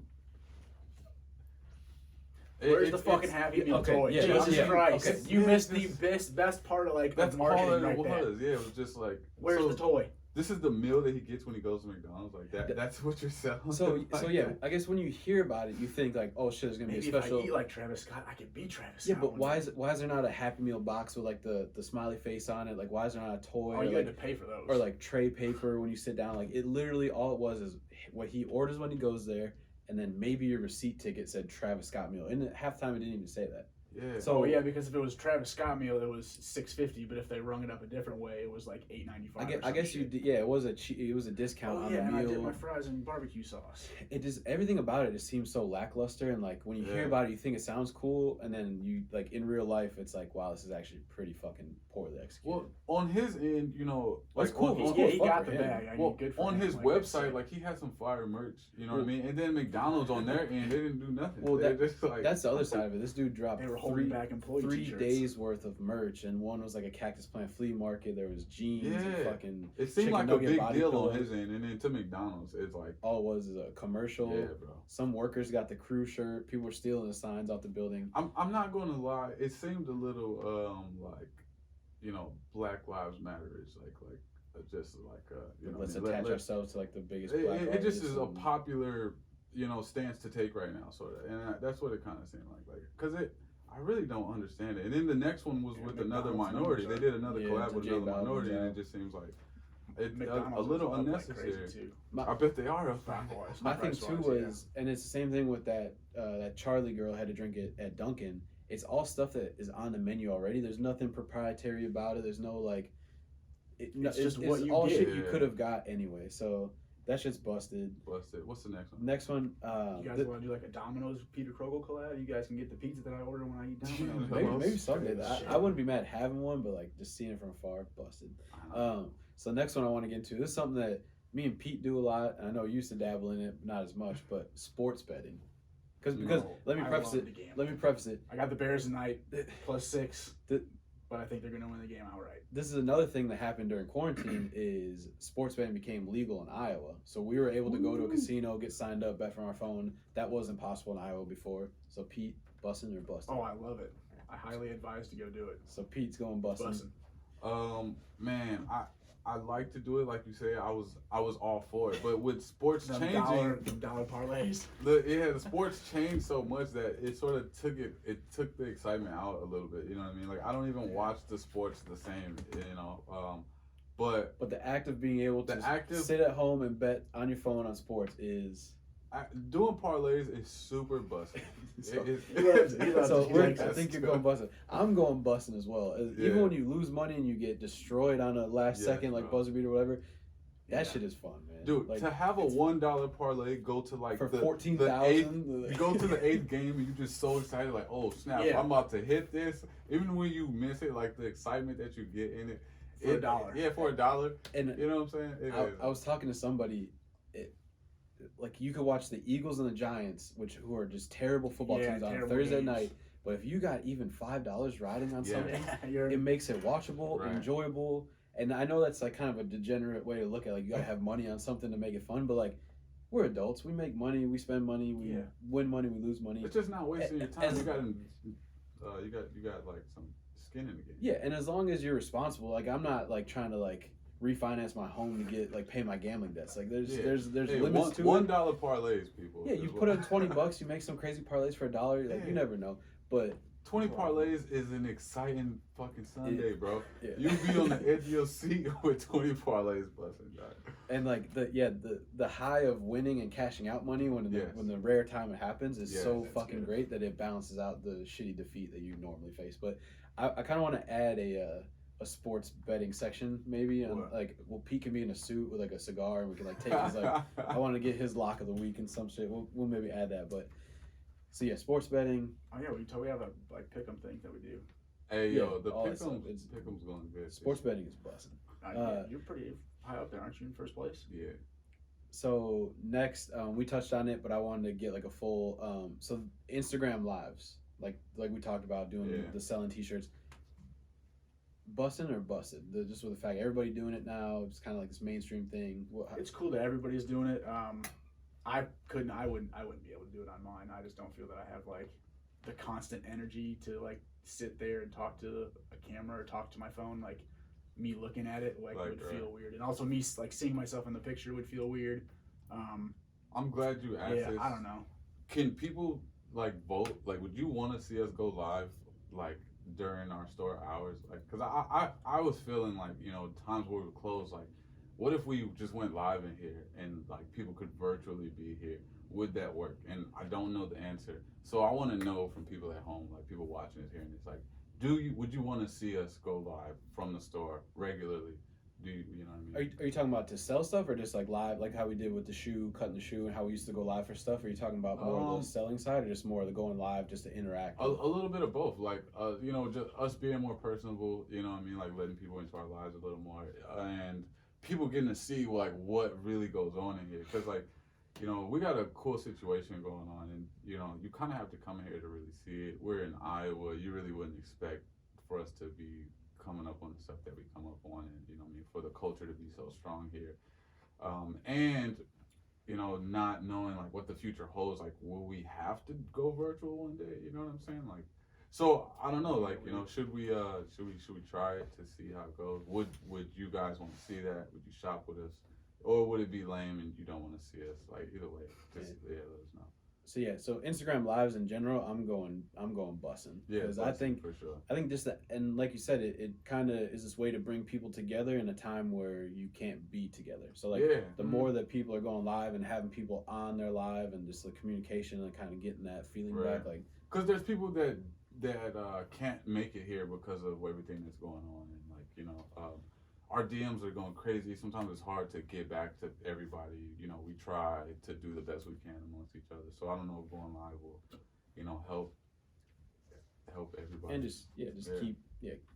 S3: Where's the fucking Happy Meal toy?
S1: Yeah,
S3: Jesus Christ!
S1: Okay.
S3: You missed the best part of like
S2: that's
S3: of
S2: all
S3: marketing
S2: that it
S3: right
S2: was.
S3: there.
S2: Yeah, it was just like
S3: Where's the toy?
S2: This is the meal that he gets when he goes to McDonald's. Like that. That's what you're selling.
S1: So yeah, I guess when you hear about it, you think like, oh shit, there's gonna
S3: Maybe
S1: be a special.
S3: if I eat like Travis Scott, I could be Travis
S1: Yeah,
S3: Scott.
S1: but why is there not a Happy Meal box with like the smiley face on it? Like, why is there not a toy?
S3: Oh,
S1: or,
S3: you
S1: like,
S3: had to pay for those.
S1: or like tray paper when you sit down? Like, it literally all it was is what he orders when he goes there, and then maybe your receipt ticket said Travis Scott meal. And at halftime, it didn't even say that.
S2: Yeah.
S3: So yeah, because if it was Travis Scott meal, it was $6.50. But if they rung it up a different way, it was like $8.95.
S1: I guess you did, yeah. It was a discount on the
S3: and
S1: meal.
S3: I did my fries in barbecue sauce.
S1: It just everything about it just seems so lackluster, and like when you hear about it, you think it sounds cool, and then you like in real life, it's like, wow, this is actually pretty fucking poorly executed.
S2: Well, on his end, you know, like
S1: that's cool.
S3: He got the bag. I mean,
S2: well,
S3: good for
S2: on
S3: him,
S2: his
S3: like
S2: website, like he had some fire merch. You know what I mean? And then McDonald's on their end, they didn't do nothing.
S1: Well,
S2: just, like,
S1: that's the other side of it. This dude dropped
S3: They were holding back employee
S1: 3
S3: t-shirts.
S1: days worth of merch, and one was like a cactus plant flea market. There was jeans and fucking.
S2: It seemed
S1: chicken
S2: like a
S1: nugget
S2: big
S1: body
S2: deal
S1: pillows.
S2: on his end, and then to McDonald's, it's like
S1: all it was is a commercial.
S2: Yeah, bro.
S1: Some workers got the crew shirt. People were stealing the signs out the building.
S2: I'm not gonna lie. It seemed a little like, you know, Black Lives Matter is like just like you know.
S1: Let's
S2: I mean,
S1: attach ourselves to like the biggest.
S2: It just is a
S1: and-
S2: popular stance to take right now, sort of, and that's what it kind of seemed like, because I really don't understand it. And then the next one was with another minority. They did another collab with another minority, and it just seems like it's a little unnecessary. I bet they are.
S1: My thing too was, and it's the same thing with that Charlie girl had to drink it at Dunkin'. It's all stuff that is on the menu already. There's nothing proprietary about it. There's no like.
S3: It's just what you
S1: all
S3: get.
S1: shit you could have got anyway. So that shit's busted.
S2: Busted. What's the next one?
S1: Next one.
S3: You guys want to do like a Domino's Peter Krogel collab? You guys can get the pizza that I order when I eat Domino's.
S1: maybe someday. I wouldn't be mad having one, but like just seeing it from afar, busted. So next one I want to get into. This is something that me and Pete do a lot, and I know you used to dabble in it, but not as much. But sports betting. Because let me preface it.
S3: I got the Bears tonight +6, but I think they're gonna win the game outright.
S1: This is another thing that happened during quarantine is sports betting became legal in Iowa. So we were able to go to a casino, get signed up, bet from our phone. That wasn't possible in Iowa before. So Pete, bussin' or bustin'?
S3: Oh, I love it. I highly advise to go do it.
S1: So Pete's going bussin'.
S2: Man, I like to do it, like you say. I was all for it, but with sports changing,
S3: dollar parlays.
S2: The sports changed so much that it sort of took the excitement out a little bit. You know what I mean? Like I don't even watch the sports the same. But
S1: the act of being able to sit at home and bet on your phone on sports is.
S2: Doing parlays is super bussin'.
S1: I think you're going bussin'. I'm going bussin' as well. Even when you lose money and you get destroyed on a last second like buzzer beat or whatever, that shit is fun, man.
S2: Dude,
S1: like,
S2: to have a $1 parlay go to like
S1: for 14,000,
S2: go to the 8th game and you're just so excited, like, oh snap, I'm about to hit this. Even when you miss it, like the excitement that you get in it.
S3: For $1.
S2: Yeah, for $1.
S1: And
S2: you know what I'm saying?
S1: I was talking to somebody. Like you could watch the Eagles and the Giants, who are just terrible football teams on Thursday night. But if you got even $5 riding on something, it makes it watchable, enjoyable. And I know that's like kind of a degenerate way to look at it. Like you gotta have money on something to make it fun. But like we're adults, we make money, we spend money, we win money, we lose money.
S2: It's just not wasting your time. You got like some skin in the game.
S1: Yeah, and as long as you're responsible, like I'm not like trying to like refinance my home to get like pay my gambling debts. Like there's limits to
S2: $1 parlays, people.
S1: Yeah, you put in $20, you make some crazy parlays for $1. Like you never know. But
S2: 20 parlays is an exciting fucking Sunday, bro. Yeah. You be on the edge of your seat with 20 parlays busting, dog.
S1: And like the high of winning and cashing out money when the rare time it happens is so fucking great that it balances out the shitty defeat that you normally face. But I kind of want to add a sports betting section maybe, and Pete can be in a suit with like a cigar and we can like take his like I want to get his lock of the week and some shit. We'll maybe add that. But so yeah, sports betting.
S3: Oh yeah, we have a like pick'em thing that we do.
S2: Hey yo, the pick'em's going good.
S1: Sports betting is busting.
S3: You're pretty high up there, aren't you, in first place?
S2: Yeah.
S1: So next, we touched on it, but I wanted to get like a full so Instagram lives, like we talked about doing the selling t-shirts. Bussin' or busted? Just with the fact everybody doing it now, it's kind of like this mainstream thing.
S3: It's cool that everybody's doing it. I wouldn't be able to do it on mine. I just don't feel that I have like the constant energy to like sit there and talk to a camera or talk to my phone. Like me looking at it would feel weird, and also me like seeing myself in the picture would feel weird.
S2: I'm glad you asked this.
S3: I don't know.
S2: Can people like vote? Like, would you want to see us go live like during our store hours? Like, cause I was feeling like, times where we were closed, like, what if we just went live in here and like people could virtually be here? Would that work? And I don't know the answer. So I want to know from people at home, like people watching this here, and it's like, would you want to see us go live from the store regularly? You know what I mean?
S1: Are you talking about to sell stuff or just like live, like how we did with the shoe, cutting the shoe, and how we used to go live for stuff? Are you talking about more of the selling side or just more of the going live just to interact?
S2: A little bit of both. Like, just us being more personable, you know what I mean? Like letting people into our lives a little more, and people getting to see like what really goes on in here. Because like, we got a cool situation going on, and you kind of have to come here to really see it. We're in Iowa. You really wouldn't expect for us to be coming up on the stuff that we come up on, and for the culture to be so strong here, and not knowing like what the future holds. Like, will we have to go virtual one day? You know what I'm saying? Like, so I don't know. Like, should we try it to see how it goes? Would you guys want to see that? Would you shop with us? Or would it be lame and you don't want to see us? Like either way, just let us know.
S1: So yeah, so Instagram lives in general, I'm going Bussin.
S2: Yeah,
S1: because I think
S2: for sure.
S1: I think just that, and like you said, it kind of is this way to bring people together in a time where you can't be together. So like the more that people are going live and having people on their live and just the communication and kind of getting that feeling back, like
S2: because there's people that can't make it here because of everything that's going on, and like our DMs are going crazy. Sometimes it's hard to get back to everybody. We try to do the best we can amongst each other. So I don't know if going live will, help everybody.
S1: And just keep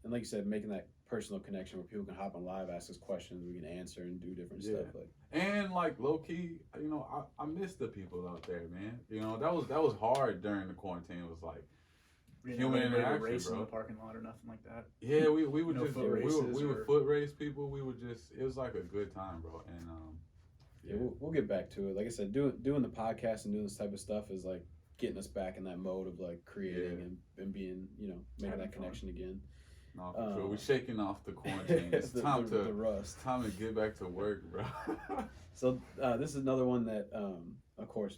S1: and like you said, making that personal connection where people can hop on live, ask us questions, we can answer and do different stuff.
S2: And like low key, I miss the people out there, man. That was hard during the quarantine. It was like human interaction,
S3: race
S2: bro.
S3: in the parking lot or nothing like that.
S2: Yeah, we would
S3: No
S2: just
S3: foot
S2: we would
S3: races
S2: foot race people. We would just, it was like a good time, bro. And
S1: we'll get back to it. Like I said, doing the podcast and doing this type of stuff is like getting us back in that mode of like creating and being, making that connection again.
S2: No, for sure. We're shaking off the quarantine. It's time to
S1: the rust.
S2: Time to get back to work, bro.
S1: So this is another one that, of course,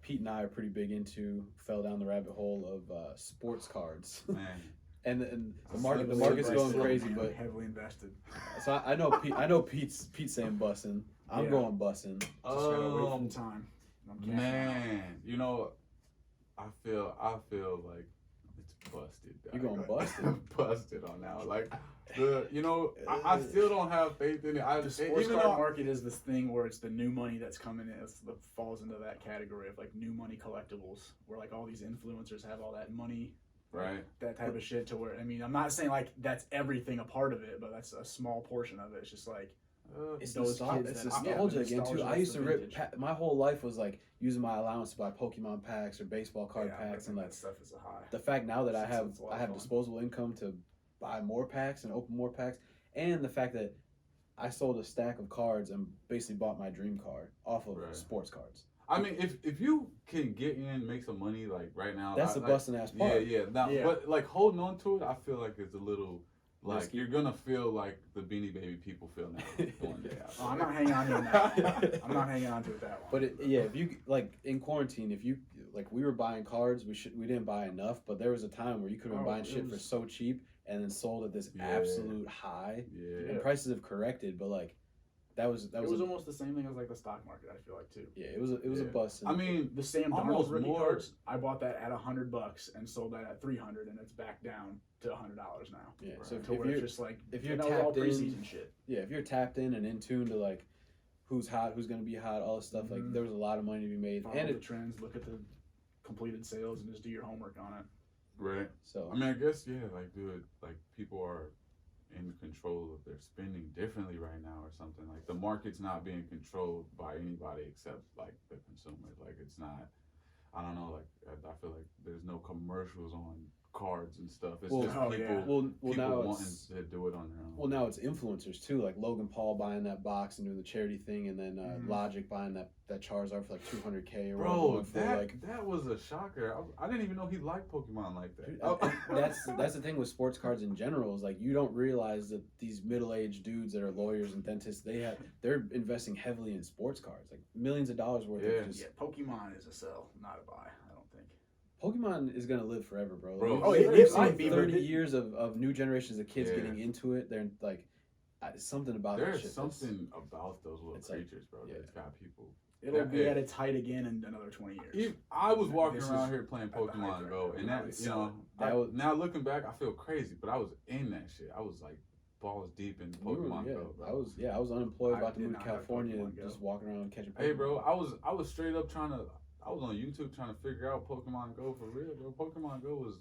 S1: Pete and I are pretty big into. Fell down the rabbit hole of sports cards.
S2: Man.
S1: and the market's going crazy, but
S3: heavily invested.
S1: So I know Pete's saying Bussin. I'm going Bussin.
S3: Just gotta wait for the time.
S2: Man, I feel like it's busted.
S1: You're going busted.
S2: Busted on now. Like I still don't have faith in it.
S3: The sports card market is this thing where it's the new money that's coming in. It falls into that category of like new money collectibles, where like all these influencers have all that money.
S2: Right.
S3: That type of shit to where, I'm not saying like that's everything a part of it, but that's a small portion of it. It's just like
S1: it's
S3: those
S1: nostalgia.
S3: kids
S1: It's nostalgia again too. I used to rip. My whole life was like using my allowance to buy Pokemon packs or baseball card packs, and like
S3: that stuff is a high.
S1: The fact now that I have disposable income to buy more packs and open more packs, and the fact that I sold a stack of cards and basically bought my dream card off of sports cards.
S2: I mean, if you can get in, make some money like right now,
S1: that's the busting ass part.
S2: But like holding on to it, I feel like it's a little. Like
S1: risky.
S2: You're gonna feel like the Beanie Baby people feel now.
S3: I'm not hanging on to that. I'm not hanging on to it that long.
S1: But if you like in quarantine, if you like, we were buying cards, we didn't buy enough, but there was a time where you could have been buying shit for so cheap and then sold at this absolute high.
S2: Yeah.
S1: And prices have corrected, but like that was
S3: almost the same thing as like the stock market. I feel like too.
S1: Yeah, it was a bust.
S2: I mean,
S3: the Sam Darnold rookie cards, I bought that at $100 and sold that at $300, and it's back down to $100 now.
S1: Yeah,
S3: right.
S1: So
S3: if you're just like
S1: if you're tapped in, shit. Yeah, if you're tapped in and in tune to like who's hot, who's gonna be hot, all this stuff, like there was a lot of money to be made.
S3: Follow the trends, look at the completed sales, and just do your homework on it.
S2: Right.
S1: So
S2: I mean, I guess like people are in control of their spending differently right now or something. Like the market's not being controlled by anybody except like the consumer. Like it's not. I don't know. Like I feel like there's no commercials on cards and stuff. It's just people wanting to do it on their own.
S1: Well, now it's influencers too, like Logan Paul buying that box and doing the charity thing, and then Logic buying that Charizard for like $200K or whatever.
S2: That was a shocker. I didn't even know he liked Pokemon like that.
S1: That's the thing with sports cards in general, is like you don't realize that these middle-aged dudes that are lawyers and dentists, they're investing heavily in sports cards, like millions of dollars worth of just.
S3: Yeah, Pokemon is a sell, not a buy.
S1: Pokemon is gonna live forever, bro.
S3: It might be
S1: 30 years of new generations of kids getting into it. They're like something about that shit.
S2: There's something about those little creatures, bro. It's got people.
S3: It'll be at its height again in another 20 years.
S2: I was walking around here playing Pokemon Go, and now looking back, I feel crazy, but I was in that shit. I was like balls deep in Pokemon Go. Bro.
S1: I was unemployed, about to move to California, just walking around catching Pokemon.
S2: Hey, bro, I was straight up I was on YouTube trying to figure out Pokemon Go for real, bro. Pokemon Go was.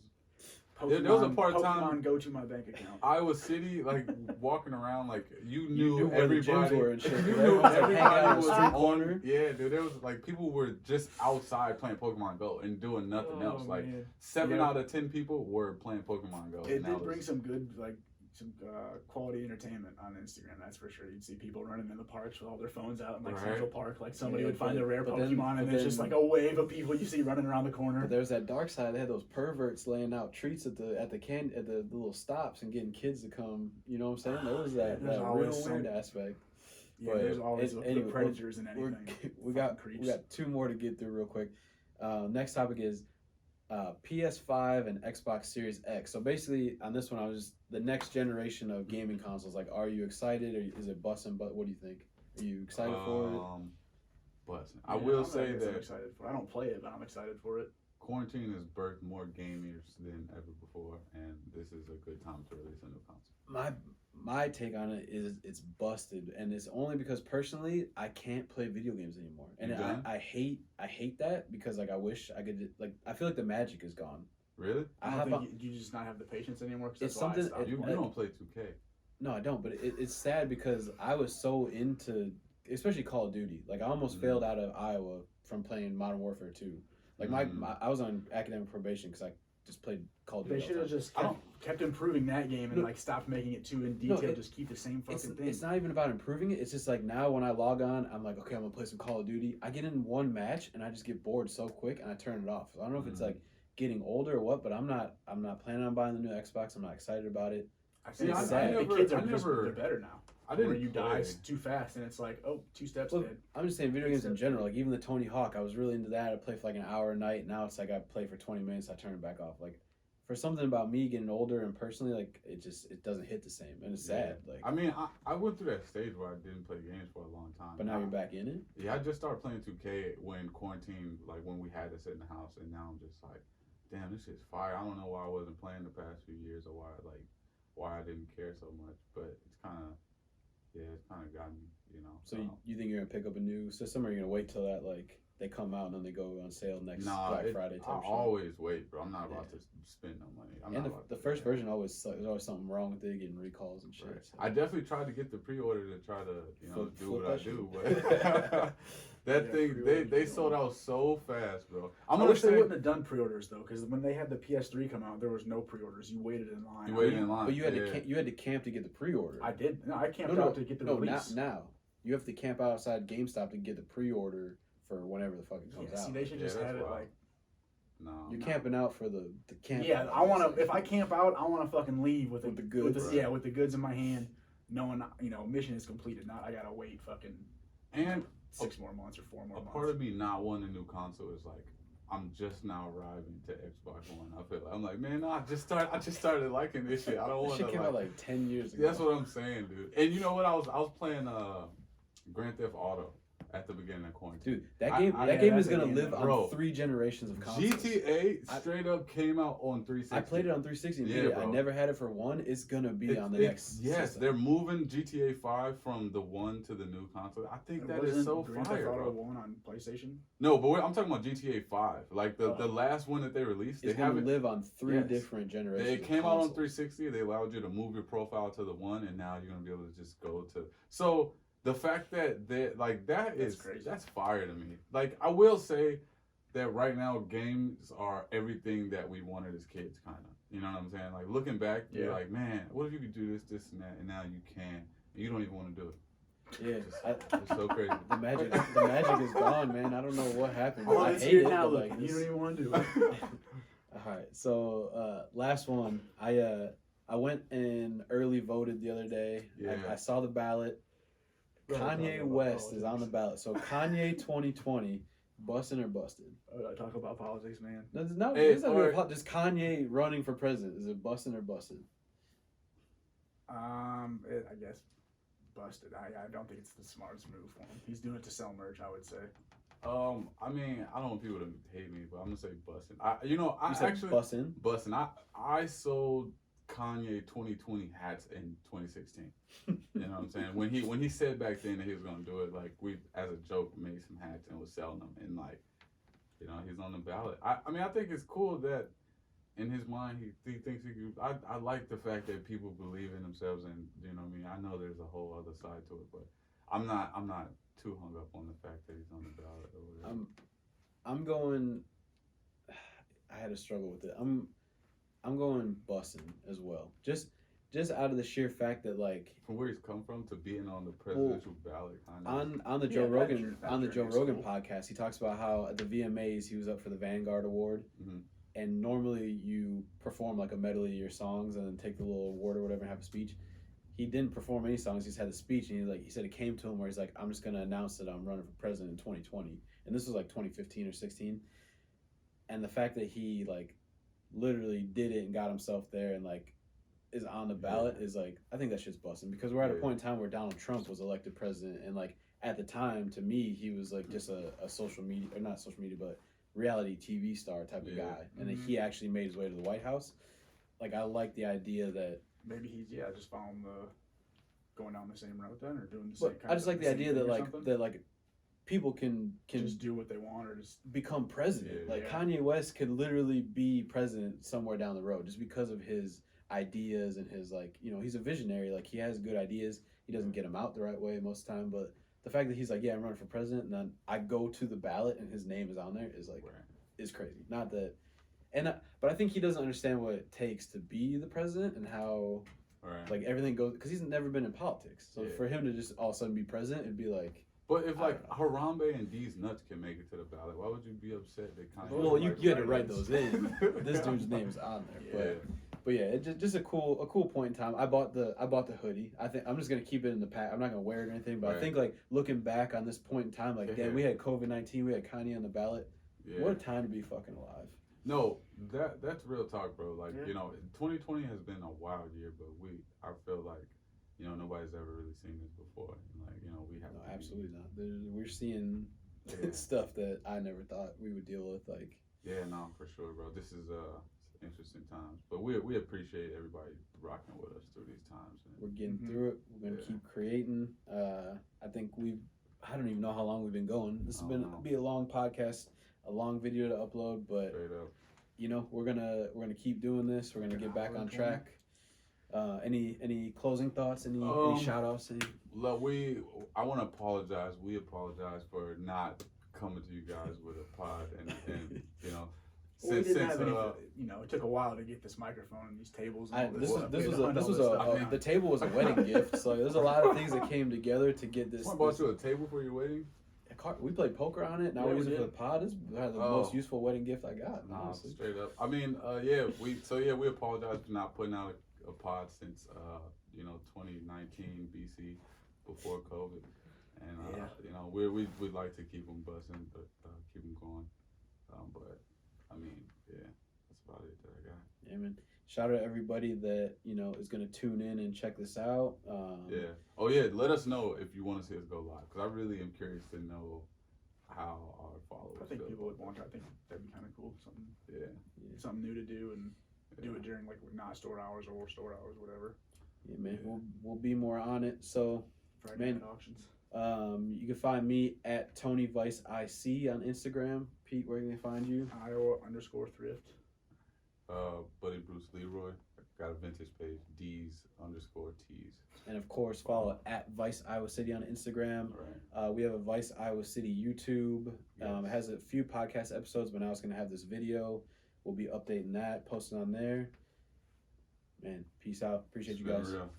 S2: There was a part of time.
S3: Pokemon Go to my bank account.
S2: Iowa City, like walking around, like you knew everybody.
S1: Were and shit.
S2: You knew everybody was on.
S1: Corner.
S2: Yeah, dude. There was like people were just outside playing Pokemon Go and doing nothing else. Like 7 out of 10 people were playing Pokemon Go.
S3: It did bring some good some quality entertainment on Instagram, that's for sure. You'd see people running in the parks with all their phones out in like Central Park. Like somebody would find a rare Pokemon, and it's just like a wave of people you see running around the corner.
S1: But there's that dark side. They had those perverts laying out treats at the little stops and getting kids to come. You know what I'm saying? There was that real weird aspect.
S3: Yeah,
S1: But
S3: there's always
S1: anyway,
S3: predators in
S1: we're-
S3: anything.
S1: we
S3: Creeps.
S1: got two more to get through real quick. Next topic is PS5 and Xbox Series X. So basically, on this one, I was just the next generation of gaming consoles. Like, are you excited, or is it bussin'? But what do you think? Are you excited for it?
S2: Bussin'.
S3: Yeah,
S2: I will
S3: I'm
S2: say
S3: I'm
S2: that
S3: excited for it. I don't play it, but I'm excited for it.
S2: quarantine has birthed more gamers than ever before, and this is a good time to release a new console.
S1: My take on it is it's busted, and it's only because personally I can't play video games anymore, and
S2: You done?
S1: I hate that because like I wish I could like I feel like the magic is gone.
S2: Really?
S3: I
S1: have
S3: don't think you just not have the patience anymore. Cause
S1: It's
S3: that's why I
S1: something-
S3: stopped
S2: You
S3: playing.
S2: don't play 2K.
S1: No, I don't. But it's sad because I was so into, especially Call of Duty. Like I almost failed out of Iowa from playing Modern Warfare 2. Like I was on academic probation because I just played Call of Duty.
S3: They should have just kept improving that game and like stopped making it too in detail. Just keep the same fucking thing.
S1: It's not even about improving it. It's just like now when I log on, I'm like, okay, I'm gonna play some Call of Duty. I get in one match and I just get bored so quick and I turn it off. So I don't know if it's like getting older or what, but I'm not planning on buying the new Xbox. I'm not excited about it.
S3: I think
S1: it's
S3: it's
S1: sad.
S3: sad. The kids are they're better now.
S2: I didn't
S3: Where you die
S2: play.
S3: too fast and it's like, oh, 2 steps
S1: Well,
S3: dead.
S1: I'm just saying video games in general. Like even the Tony Hawk, I was really into that. I play for like an hour a night. Now it's like I play for 20 minutes. I turn it back off. Like for something about me getting older and personally, like it doesn't hit the same, and it's sad. Like
S2: I mean, I went through that stage where I didn't play games for a long time.
S1: but now you're back in it.
S2: Yeah, I just started playing 2K when quarantine, like when we had to sit in the house, and now I'm just like, damn, this shit's fire. I don't know why I wasn't playing the past few years or why I didn't care so much, but it's kind of got me, you know.
S1: So you think you're gonna pick up a new system, or you're gonna wait till that like they come out and then they go on sale next Black Friday type
S2: I
S1: shit?
S2: always wait, bro. I'm not about to spend no money.
S1: And the first version always sucks. There's always something wrong with it, getting recalls and shit.
S2: Right.
S1: So.
S2: I definitely tried to get the pre-order to try to do what I do,
S1: that
S2: but that thing they sold out so fast, bro.
S3: I wish they wouldn't have done pre-orders though, because when they had the PS3 come out, there was no pre-orders. You waited in line.
S2: You waited in line,
S1: but you had to camp to get the pre-order.
S3: I did. No, I camped out to get the release.
S1: Now you have to camp outside GameStop to get the pre-order for whenever the fuck it comes out.
S3: See, they should just have it like.
S2: No,
S1: you're camping out for the camp.
S3: Yeah, I want to. If I camp out, I want to fucking leave with the
S1: goods.
S3: with the goods in my hand, knowing mission is completed. Not I gotta wait fucking
S2: and
S3: 6 more months or 4 more months.
S2: A part of me not wanting a new console is like I'm just now arriving to Xbox One. I feel like I'm like, man, no, I just started liking this shit. I don't want to.
S1: Shit came out like 10 years ago.
S2: That's what I'm saying, dude. And you know what? I was playing Grand Theft Auto at the beginning of quarantine.
S1: Dude, that game is gonna live on 3 generations of consoles.
S2: GTA straight up came out on 360.
S1: I played it on 360. Yeah, I never had it for 1. It's gonna be on the next.
S2: Yes,
S1: system.
S2: they're moving GTA 5 from the 1 to the new console. I think that is so
S3: Grand
S2: fire,
S3: Theft Auto
S2: bro.
S3: 1 on PlayStation.
S2: No, but I'm talking about GTA 5. Like the last one that they released.
S1: It's gonna live on 3 different generations.
S2: It came out on 360. They allowed you to move your profile to the 1, and now you're gonna be able to just go to. So the fact that that's crazy. That's fire to me. Like I will say that right now games are everything that we wanted as kids, kind of. You know what I'm saying? Like looking back, you're like, man, what if you could do this, and that, and now you can, and you don't even want to do it.
S1: Yeah,
S2: it's so crazy.
S1: The magic is gone, man. I don't know what happened.
S3: Oh,
S1: I hate it
S3: now.
S1: Like,
S3: you don't even want to do it.
S1: All right, so last one. I went and early voted the other day.
S2: Yeah.
S1: I saw the ballot. Kanye West is on the ballot. So Kanye 2020, bussin' or busted?
S3: I talk about politics, man.
S1: No, it's not just Kanye running for president. Is it bussin' or busted?
S3: I guess busted. I don't think it's the smartest move for him. He's doing it to sell merch, I would say.
S2: I mean, I don't want people to hate me, but I'm gonna say bussin'. Bussin'. I sold Kanye 2020 hats in 2016. You know what I'm saying? When he said back then that he was gonna do it, like we as a joke made some hats and was selling them, and like, he's on the ballot. I mean, I think it's cool that in his mind he thinks he can. I like the fact that people believe in themselves, and you know what I mean. I know there's a whole other side to it, but I'm not too hung up on the fact that he's on the ballot or whatever.
S1: I'm going. I had to struggle with it. I'm going bussin' as well. Just out of the sheer fact that like
S2: from where he's come from to being on the presidential ballot, kind of.
S1: On the Joe Rogan podcast, he talks about how at the VMAs he was up for the Vanguard Award, and normally you perform like a medley of your songs and then take the little award or whatever and have a speech. he didn't perform any songs. He just had the speech, and he said it came to him where he's like, I'm just gonna announce that I'm running for president in 2020, and this was like 2015 or 16, and the fact that he like literally did it and got himself there and like is on the ballot is like, I think that shit's busting, because we're at a point in time where Donald Trump was elected president, and like at the time, to me, he was like just a social media, or not social media, but reality TV star type of guy, and then he actually made his way to the White House. Like, I like the idea that
S3: maybe he's just following going down the same route then, or doing the same.
S1: I just like the idea that like people can
S3: just do what they want, or just
S1: become president. Like Kanye West could literally be president somewhere down the road just because of his ideas and his, like, you know, he's a visionary. Like, he has good ideas. He doesn't get them out the right way most of the time, but the fact that he's like, I'm running for president, and then I go to the ballot and his name is on there is like, is crazy. Not that, but I think he doesn't understand what it takes to be the president and how like everything goes, because he's never been in politics. So for him to just all of a sudden be president, it'd be like.
S2: But if like Harambe and D's nuts can make it to the ballot, why would you be upset that Kanye?
S1: Well, you had to write those in. This dude's name's on there, but yeah, it's just a cool point in time. I bought the hoodie. I think I'm just gonna keep it in the pack. I'm not gonna wear it or anything. But I think like looking back on this point in time, like damn, we had COVID-19, we had Kanye on the ballot. What a time to be fucking alive.
S2: No, that's real talk, bro. Like you know, 2020 has been a wild year, but I feel like, you know, nobody's ever really seen this before. Like, you know, we have. No,
S1: absolutely not. We're seeing stuff that I never thought we would deal with. Like. Yeah,
S2: no, for sure, bro. This is interesting times, but we appreciate everybody rocking with us through these times. Man.
S1: We're getting through it. We're gonna keep creating. I think I don't even know how long we've been going. This has be a long podcast, a long video to upload, but you know, we're gonna keep doing this. We're gonna get back on track. Any closing thoughts? Any shout outs?
S2: I want to apologize. We apologize for not coming to you guys with a pod, and you know, since
S3: you know, it took a while to get this microphone and these tables.
S1: The table was a wedding gift, so there's a lot of things that came together to get this.
S2: Someone bought you a table for your wedding?
S1: We played poker on it. Now we're using it for the pod. This is the most useful wedding gift I got.
S2: Nah, straight up. I mean, we apologize for not putting out a pod since 2019 BC, before COVID, and you know, we'd like to keep them bussing, but keep them going. But I mean, that's about it that I got.
S1: Yeah, man. Shout out to everybody that, you know, is going to tune in and check this out.
S2: Let us know if you want to see us go live, because I really am curious to know how our followers.
S3: I think people would want to. I think that'd be kind of cool. Something new to do, and do it during like not store hours or store hours, whatever.
S1: Yeah, man. We'll be more on it. So,
S3: Friday night auctions.
S1: You can find me at Tony V.I.C.E.S on Instagram. Pete, where can they find you?
S3: Iowa_thrift.
S2: Buddy Bruce Leroy. Got a vintage page, D's_T's.
S1: And of course, follow at Vice Iowa City on Instagram.
S2: Right.
S1: We have a Vice Iowa City YouTube. It has a few podcast episodes, but now it's going to have this video. We'll be updating that, posting on there. Man, peace out. Appreciate you guys.
S2: Real.